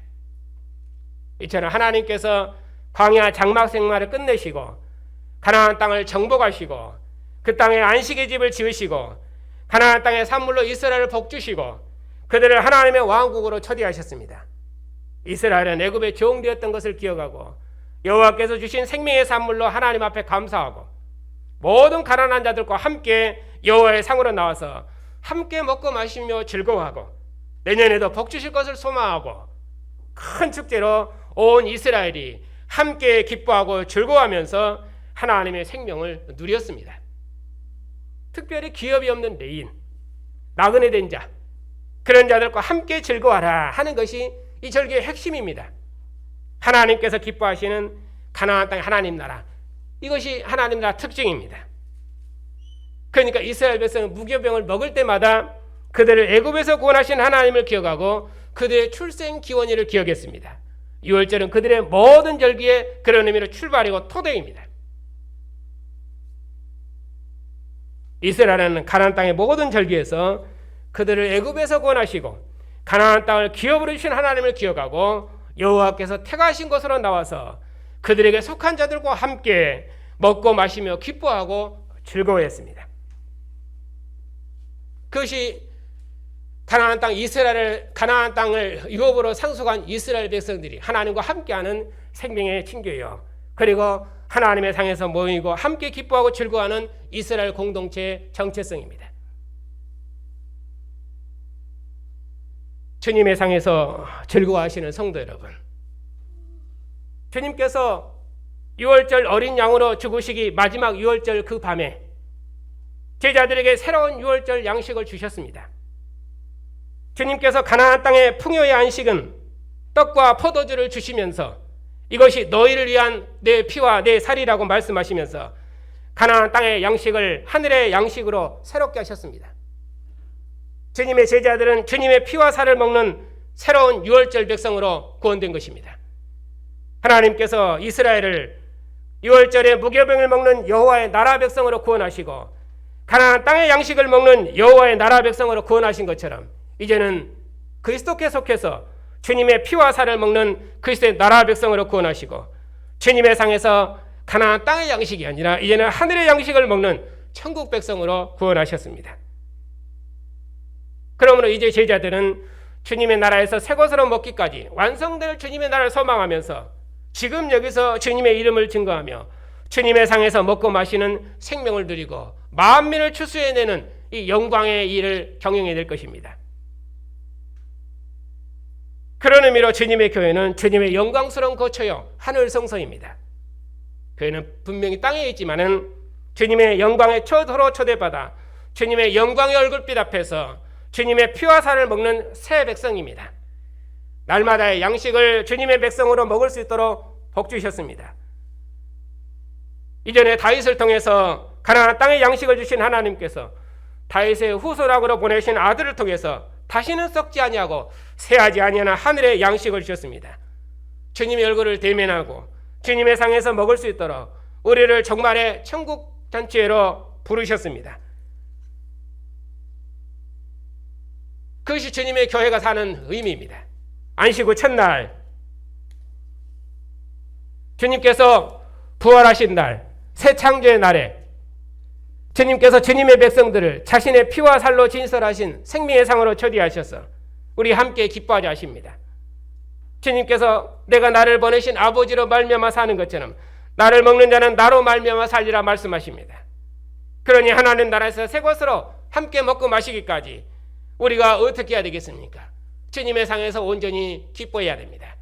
이처럼 하나님께서 광야 장막 생활을 끝내시고 가나안 땅을 정복하시고 그 땅에 안식의 집을 지으시고 가나안 땅의 산물로 이스라엘을 복주시고 그들을 하나님의 왕국으로 초대하셨습니다. 이스라엘은 애굽에 종되었던 것을 기억하고 여호와께서 주신 생명의 산물로 하나님 앞에 감사하고 모든 가난한 자들과 함께 여호와의 상으로 나와서 함께 먹고 마시며 즐거워하고 내년에도 복 주실 것을 소망하고 큰 축제로 온 이스라엘이 함께 기뻐하고 즐거워하면서 하나님의 생명을 누렸습니다. 특별히 기업이 없는 레인, 나그네 된 자, 그런 자들과 함께 즐거워하라 하는 것이 이 절기의 핵심입니다. 하나님께서 기뻐하시는 가나안 땅의 하나님 나라, 이것이 하나님 나라 특징입니다. 그러니까 이스라엘 백성은 무교병을 먹을 때마다 그들을 애굽에서 구원하신 하나님을 기억하고 그들의 출생 기원일을 기억했습니다. 6월절은 그들의 모든 절기의 그런 의미로 출발이고 토대입니다. 이스라엘은 가나안 땅의 모든 절기에서 그들을 애굽에서 구원하시고 가나안 땅을 기업으로 주신 하나님을 기억하고 여호와께서 택하신 것으로 나와서 그들에게 속한 자들과 함께 먹고 마시며 기뻐하고 즐거워했습니다. 그것이 가나안 땅을 유업으로 상속한 이스라엘 백성들이 하나님과 함께하는 생명의 친교예요. 그리고 하나님의 상에서 모이고 함께 기뻐하고 즐거워하는 이스라엘 공동체의 정체성입니다. 주님의 상에서 즐거워하시는 성도 여러분, 주님께서 6월절 어린 양으로 죽으시기 마지막 6월절 그 밤에 제자들에게 새로운 6월절 양식을 주셨습니다. 주님께서 가나안 땅의 풍요의 안식은 떡과 포도주를 주시면서 이것이 너희를 위한 내 피와 내 살이라고 말씀하시면서 가나안 땅의 양식을 하늘의 양식으로 새롭게 하셨습니다. 주님의 제자들은 주님의 피와 살을 먹는 새로운 6월절 백성으로 구원된 것입니다. 하나님께서 이스라엘을 6월절에 무교병을 먹는 여호와의 나라 백성으로 구원하시고 가나안 땅의 양식을 먹는 여호와의 나라 백성으로 구원하신 것처럼 이제는 그리스도께 속해서 주님의 피와 살을 먹는 그리스도의 나라 백성으로 구원하시고 주님의 상에서 가나안 땅의 양식이 아니라 이제는 하늘의 양식을 먹는 천국 백성으로 구원하셨습니다. 그러므로 이제 제자들은 주님의 나라에서 새 것으로 먹기까지 완성될 주님의 나라를 소망하면서 지금 여기서 주님의 이름을 증거하며 주님의 상에서 먹고 마시는 생명을 누리고 만민을 추수해내는 이 영광의 일을 경영해야 될 것입니다. 그런 의미로 주님의 교회는 주님의 영광스러운 거처요 하늘 성소입니다. 교회는 분명히 땅에 있지만은 주님의 영광의 초도로 초대받아 주님의 영광의 얼굴빛 앞에서 주님의 피와 살을 먹는 새 백성입니다. 날마다의 양식을 주님의 백성으로 먹을 수 있도록 복 주셨습니다. 이전에 다윗을 통해서 가나안 땅의 양식을 주신 하나님께서 다윗의 후손락으로 보내신 아들을 통해서 다시는 썩지 아니하고 새하지 아니하는 하늘의 양식을 주셨습니다. 주님의 얼굴을 대면하고 주님의 상에서 먹을 수 있도록 우리를 정말의 천국 잔치회로 부르셨습니다. 그것이 주님의 교회가 사는 의미입니다. 안식 후 첫날 주님께서 부활하신 날, 새 창조의 날에 주님께서 주님의 백성들을 자신의 피와 살로 진설하신 생명의 상으로 초대하셔서 우리 함께 기뻐하자 하십니다. 주님께서 내가 나를 보내신 아버지로 말미암아 사는 것처럼 나를 먹는 자는 나로 말미암아 살리라 말씀하십니다. 그러니 하나님 나라에서 새 것으로 함께 먹고 마시기까지 우리가 어떻게 해야 되겠습니까? 주님의 상에서 온전히 기뻐해야 됩니다.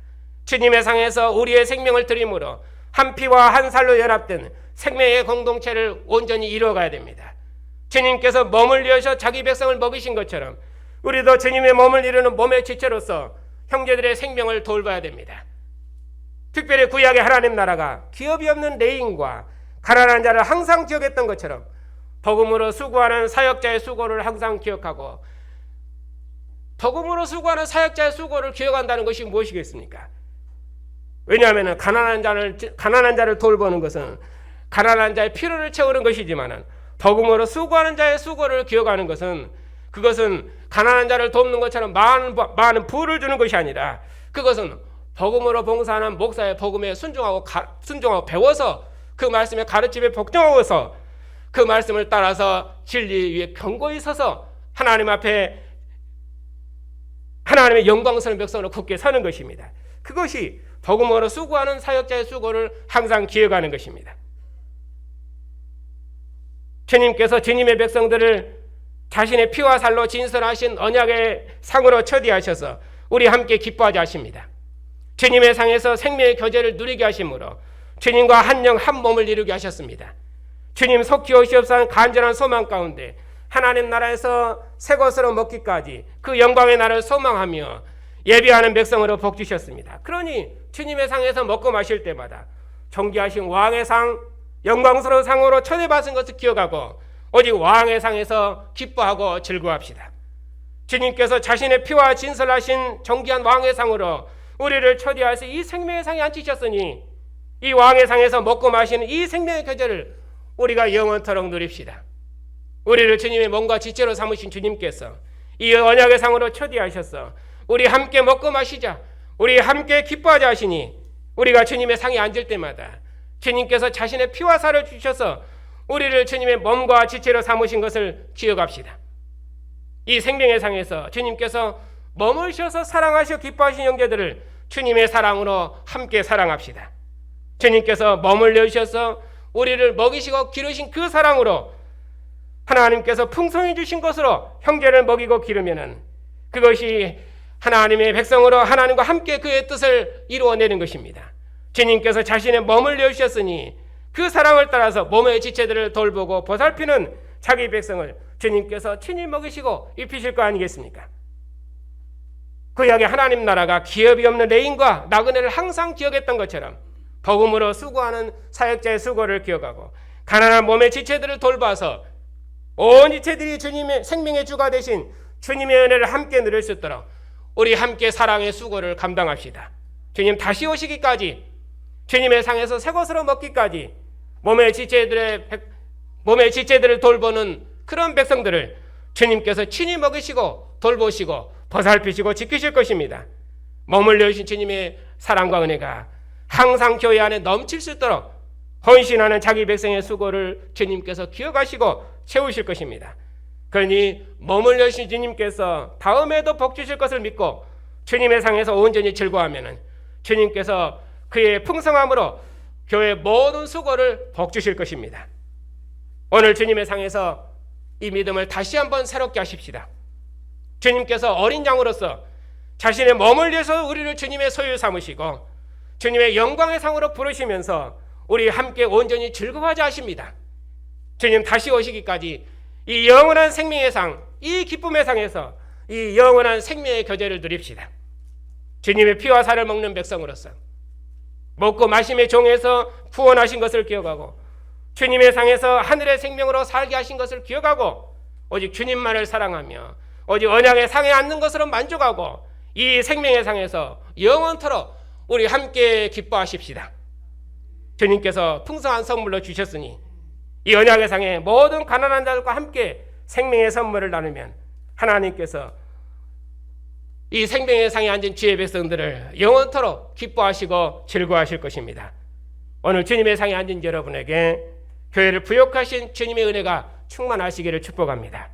주님의 상에서 우리의 생명을 드림으로 한 피와 한 살로 연합된 생명의 공동체를 온전히 이루어가야 됩니다. 주님께서 몸을 이루셔 자기 백성을 먹이신 것처럼 우리도 주님의 몸을 이루는 몸의 지체로서 형제들의 생명을 돌봐야 됩니다. 특별히 구약의 하나님 나라가 기업이 없는 레인과 가난한 자를 항상 기억했던 것처럼 복음으로 수고하는 사역자의 수고를 항상 기억하고 복음으로 수고하는 사역자의 수고를 기억한다는 것이 무엇이겠습니까? 왜냐하면 가난한 자를 돌보는 것은 가난한 자의 필요를 채우는 것이지만 복음으로 수고하는 자의 수고를 기억하는 것은 그것은 가난한 자를 돕는 것처럼 많은 부를 주는 것이 아니라 그것은 복음으로 봉사하는 목사의 복음에 순종하고 배워서 그 말씀의 가르침에 복종하고서 그 말씀을 따라서 진리 위에 견고히 서서 하나님 앞에 하나님의 영광스러운 백성으로 굳게 서는 것입니다. 그것이 복음으로 수고하는 사역자의 수고를 항상 기억하는 것입니다. 주님께서 주님의 백성들을 자신의 피와 살로 진설하신 언약의 상으로 초대하셔서 우리 함께 기뻐하자 하십니다. 주님의 상에서 생명의 교제를 누리게 하심으로 주님과 한 영 한 몸을 이루게 하셨습니다. 주님 속히 오시옵소서 간절한 소망 가운데 하나님 나라에서 새 것으로 먹기까지 그 영광의 날을 소망하며 예비하는 백성으로 복 주셨습니다. 그러니 주님의 상에서 먹고 마실 때마다 존귀하신 왕의 상, 영광스러운 상으로 초대받은 것을 기억하고 오직 왕의 상에서 기뻐하고 즐거워합시다. 주님께서 자신의 피와 진설하신 존귀한 왕의 상으로 우리를 초대하셔서 이 생명의 상에 앉히셨으니 이 왕의 상에서 먹고 마시는 이 생명의 교제를 우리가 영원토록 누립시다. 우리를 주님의 몸과 지체로 삼으신 주님께서 이 언약의 상으로 초대하셔서 우리 함께 먹고 마시자, 우리 함께 기뻐하자 하시니 우리가 주님의 상에 앉을 때마다 주님께서 자신의 피와 살을 주셔서 우리를 주님의 몸과 지체로 삼으신 것을 기억합시다. 이 생명의 상에서 주님께서 머무르셔서 사랑하시고 기뻐하신 형제들을 주님의 사랑으로 함께 사랑합시다. 주님께서 머물러 주셔서 우리를 먹이시고 기르신 그 사랑으로 하나님께서 풍성히 주신 것으로 형제를 먹이고 기르면은 그것이 하나님의 백성으로 하나님과 함께 그의 뜻을 이루어내는 것입니다. 주님께서 자신의 몸을 내주셨으니 그 사랑을 따라서 몸의 지체들을 돌보고 보살피는 자기 백성을 주님께서 친히 먹이시고 입히실 거 아니겠습니까? 구약의 하나님 나라가 기업이 없는 레인과 나그네를 항상 기억했던 것처럼 복음으로 수고하는 사역자의 수고를 기억하고 가난한 몸의 지체들을 돌봐서 온 지체들이 주님의 생명의 주가 되신 주님의 은혜를 함께 누릴 수 있도록 우리 함께 사랑의 수고를 감당합시다. 주님 다시 오시기까지 주님의 상에서 새 것으로 먹기까지 몸의 지체들을 돌보는 그런 백성들을 주님께서 친히 먹이시고 돌보시고 보살피시고 지키실 것입니다. 머물러 주신 주님의 사랑과 은혜가 항상 교회 안에 넘칠 수 있도록 헌신하는 자기 백성의 수고를 주님께서 기억하시고 채우실 것입니다. 그러니 머물러 주신 주님께서 다음에도 복 주실 것을 믿고 주님의 상에서 온전히 즐거워하면 주님께서 그의 풍성함으로 교회의 모든 수고를 복 주실 것입니다. 오늘 주님의 상에서 이 믿음을 다시 한번 새롭게 하십시다. 주님께서 어린 양으로서 자신의 몸을 위해서 우리를 주님의 소유 삼으시고 주님의 영광의 상으로 부르시면서 우리 함께 온전히 즐거워하자 하십니다. 주님 다시 오시기까지 이 영원한 생명의 상, 이 기쁨의 상에서 이 영원한 생명의 교제를 누립시다. 주님의 피와 살을 먹는 백성으로서 먹고 마심의 종에서 구원하신 것을 기억하고 주님의 상에서 하늘의 생명으로 살게 하신 것을 기억하고 오직 주님만을 사랑하며 오직 언약의 상에 앉는 것으로 만족하고 이 생명의 상에서 영원토록 우리 함께 기뻐하십시다. 주님께서 풍성한 선물로 주셨으니 이 언약의 상에 모든 가난한 자들과 함께 생명의 선물을 나누면 하나님께서 이 생명의 상에 앉은 주의 백성들을 영원토록 기뻐하시고 즐거워하실 것입니다. 오늘 주님의 상에 앉은 여러분에게 교회를 부욕하신 주님의 은혜가 충만하시기를 축복합니다.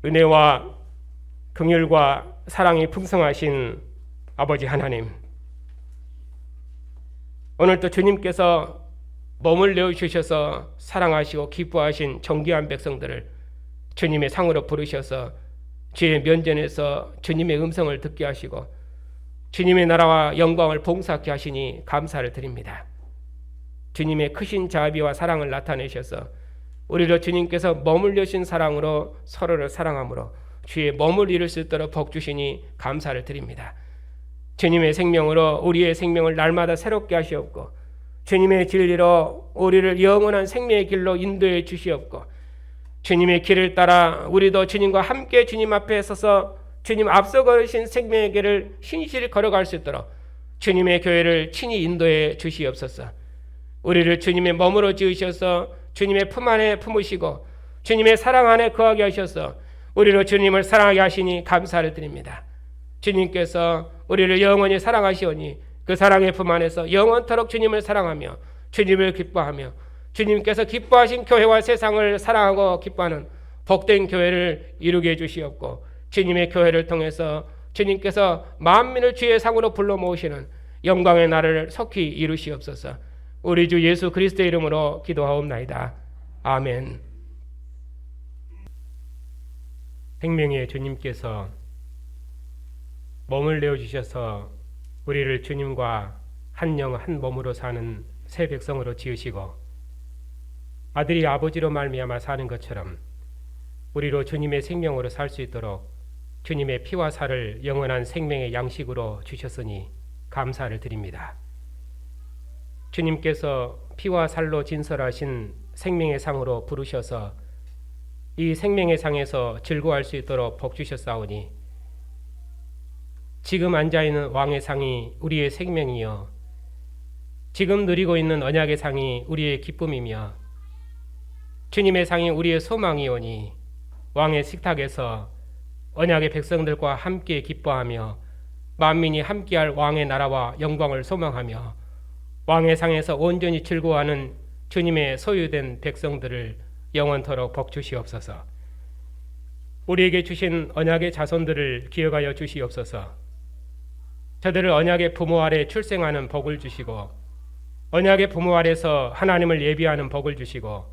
은혜와 긍휼과 사랑이 풍성하신 아버지 하나님, 오늘도 주님께서 몸을 내어주셔서 사랑하시고 기뻐하신 정귀한 백성들을 주님의 상으로 부르셔서 주의 면전에서 주님의 음성을 듣게 하시고 주님의 나라와 영광을 봉사하게 하시니 감사를 드립니다. 주님의 크신 자비와 사랑을 나타내셔서 우리로 주님께서 머물러 주신 사랑으로 서로를 사랑함으로 주의 몸을 이룰 수 있도록 복 주시니 감사를 드립니다. 주님의 생명으로 우리의 생명을 날마다 새롭게 하시옵고 주님의 진리로 우리를 영원한 생명의 길로 인도해 주시옵고 주님의 길을 따라 우리도 주님과 함께 주님 앞에 서서 주님 앞서 걸으신 생명의 길을 신실히 걸어갈 수 있도록 주님의 교회를 친히 인도해 주시옵소서. 우리를 주님의 몸으로 지으셔서 주님의 품 안에 품으시고 주님의 사랑 안에 거하게 하셔서 우리로 주님을 사랑하게 하시니 감사를 드립니다. 주님께서 우리를 영원히 사랑하시오니 그 사랑의 품 안에서 영원토록 주님을 사랑하며 주님을 기뻐하며 주님께서 기뻐하신 교회와 세상을 사랑하고 기뻐하는 복된 교회를 이루게 해주시옵고 주님의 교회를 통해서 주님께서 만민을 주의 상으로 불러 모으시는 영광의 날을 속히 이루시옵소서. 우리 주 예수 그리스도의 이름으로 기도하옵나이다. 아멘. 생명의 주님께서 몸을 내어주셔서 우리를 주님과 한 영 한 몸으로 사는 새 백성으로 지으시고 아들이 아버지로 말미암아 사는 것처럼 우리로 주님의 생명으로 살 수 있도록 주님의 피와 살을 영원한 생명의 양식으로 주셨으니 감사를 드립니다. 주님께서 피와 살로 진설하신 생명의 상으로 부르셔서 이 생명의 상에서 즐거워할 수 있도록 복 주셨사오니 지금 앉아있는 왕의 상이 우리의 생명이요 지금 누리고 있는 언약의 상이 우리의 기쁨이며 주님의 상이 우리의 소망이오니 왕의 식탁에서 언약의 백성들과 함께 기뻐하며 만민이 함께할 왕의 나라와 영광을 소망하며 왕의 상에서 온전히 즐거워하는 주님의 소유된 백성들을 영원토록 복 주시옵소서. 우리에게 주신 언약의 자손들을 기억하여 주시옵소서. 저들을 언약의 부모 아래 출생하는 복을 주시고 언약의 부모 아래서 하나님을 예비하는 복을 주시고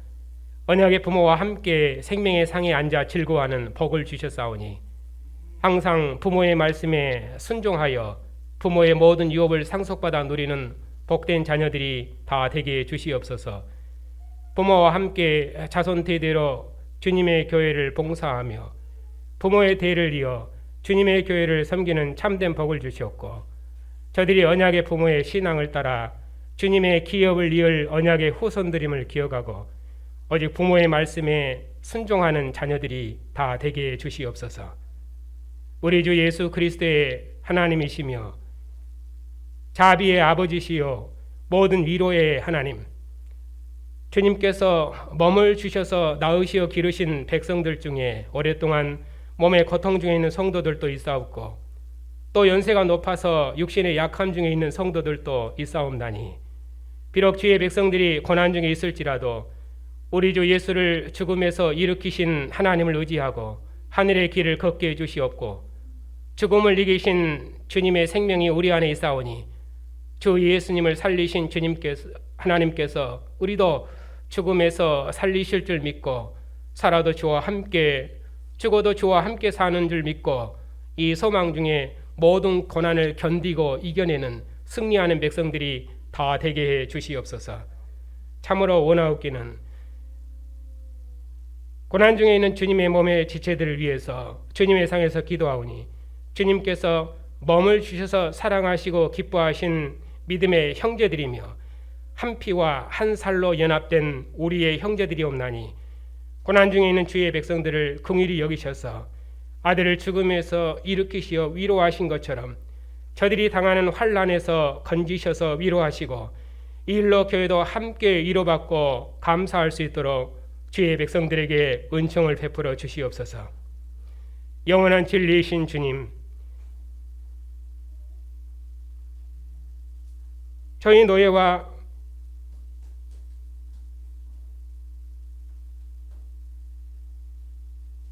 언약의 부모와 함께 생명의 상에 앉아 즐거워하는 복을 주셨사오니 항상 부모의 말씀에 순종하여 부모의 모든 유업을 상속받아 누리는 복된 자녀들이 다 되게 주시옵소서. 부모와 함께 자손 대대로 주님의 교회를 봉사하며 부모의 대를 이어 주님의 교회를 섬기는 참된 복을 주시옵고 저들이 언약의 부모의 신앙을 따라 주님의 기업을 이을 언약의 후손들임을 기억하고 오직 부모의 말씀에 순종하는 자녀들이 다 되게 주시옵소서. 우리 주 예수 그리스도의 하나님이시며 자비의 아버지시요 모든 위로의 하나님, 주님께서 몸을 주셔서 낳으시어 기르신 백성들 중에 오랫동안 몸의 고통 중에 있는 성도들도 있사옵고 또 연세가 높아서 육신의 약함 중에 있는 성도들도 있사옵나니 비록 주의 백성들이 고난 중에 있을지라도 우리 주 예수를 죽음에서 일으키신 하나님을 의지하고 하늘의 길을 걷게 해주시옵고 죽음을 이기신 주님의 생명이 우리 안에 있사오니 주 예수님을 살리신 주님께서 하나님께서 우리도 죽음에서 살리실 줄 믿고 살아도 주와 함께 죽어도 주와 함께 사는 줄 믿고 이 소망 중에 모든 고난을 견디고 이겨내는 승리하는 백성들이 다 되게 해 주시옵소서. 참으로 원하옵기는 고난 중에 있는 주님의 몸의 지체들을 위해서 주님의 상에서 기도하오니 주님께서 몸을 주셔서 사랑하시고 기뻐하신 믿음의 형제들이며 한 피와 한 살로 연합된 우리의 형제들이옵나니 고난 중에 있는 주의 백성들을 긍휼히 여기셔서 아들을 죽음에서 일으키시어 위로하신 것처럼 저들이 당하는 환난에서 건지셔서 위로하시고 이 일로 교회도 함께 위로받고 감사할 수 있도록 주의 백성들에게 은총을 베풀어 주시옵소서. 영원한 진리이신 주님, 저희 노예와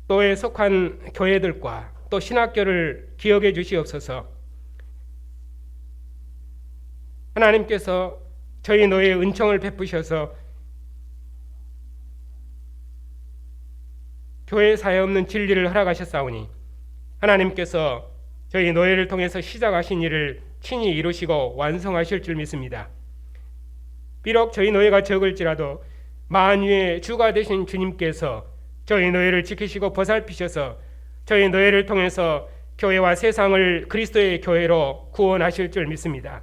또에 속한 교회들과 또 신학교를 기억해 주시옵소서. 하나님께서 저희 노예의 은총을 베푸셔서 교회 사에 없는 진리를 허락하셨사오니 하나님께서 저희 노예를 통해서 시작하신 일을 친히 이루시고 완성하실 줄 믿습니다. 비록 저희 노예가 적을지라도 만유의 주가 되신 주님께서 저희 노예를 지키시고 보살피셔서 저희 노예를 통해서 교회와 세상을 그리스도의 교회로 구원하실 줄 믿습니다.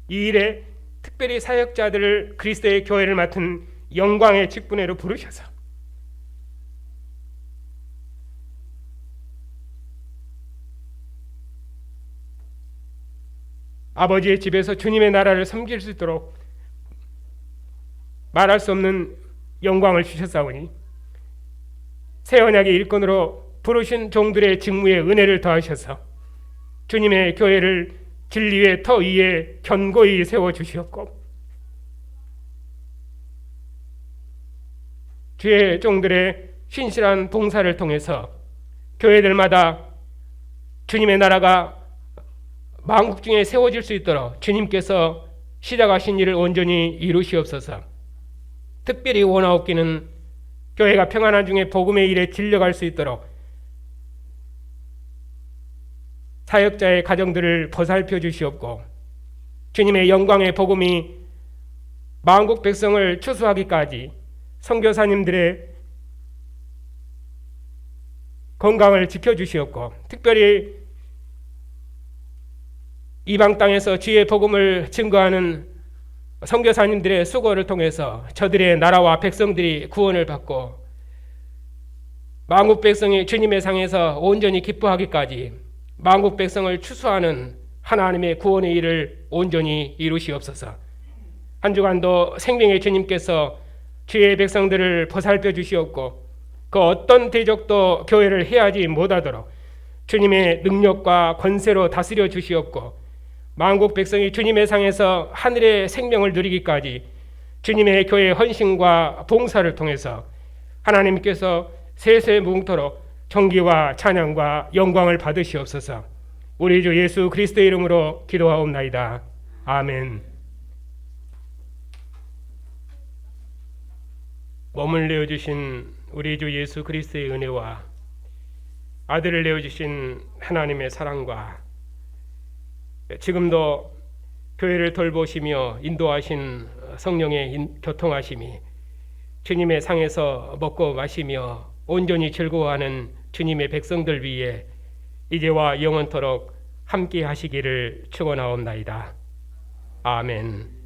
이 일에 특별히 사역자들을 그리스도의 교회를 맡은 영광의 직분회로 부르셔서 아버지의 집에서 주님의 나라를 섬길 수 있도록 말할 수 없는 영광을 주셨사오니 새 언약의 일꾼으로 부르신 종들의 직무에 은혜를 더하셔서 주님의 교회를 진리의 터 위에 견고히 세워주시었고 주의 종들의 신실한 봉사를 통해서 교회들마다 주님의 나라가 만국 중에 세워질 수 있도록 주님께서 시작하신 일을 온전히 이루시옵소서. 특별히 원하옵기는 교회가 평안한 중에 복음의 일에 진력할 수 있도록 사역자의 가정들을 보살펴 주시옵고 주님의 영광의 복음이 만국 백성을 추수하기까지 선교사님들의 건강을 지켜주시옵고 특별히 이방 땅에서 주의 복음을 증거하는 선교사님들의 수고를 통해서 저들의 나라와 백성들이 구원을 받고 만국 백성이 주님의 상에서 온전히 기뻐하기까지 만국 백성을 추수하는 하나님의 구원의 일을 온전히 이루시옵소서. 한 주간도 생명의 주님께서 주의 백성들을 보살펴 주시옵고 그 어떤 대적도 교회를 해하지 못하도록 주님의 능력과 권세로 다스려 주시옵고 만국 백성이 주님의 상에서 하늘의 생명을 누리기까지 주님의 교회의 헌신과 봉사를 통해서 하나님께서 세세 무궁토록 존귀와 찬양과 영광을 받으시옵소서. 우리 주 예수 그리스도의 이름으로 기도하옵나이다. 아멘. 몸을 내어주신 우리 주 예수 그리스도의 은혜와 아들을 내어주신 하나님의 사랑과 지금도 교회를 돌보시며 인도하신 성령의 교통하심이 주님의 상에서 먹고 마시며 온전히 즐거워하는 주님의 백성들 위에 이제와 영원토록 함께 하시기를 축원하옵나이다. 아멘.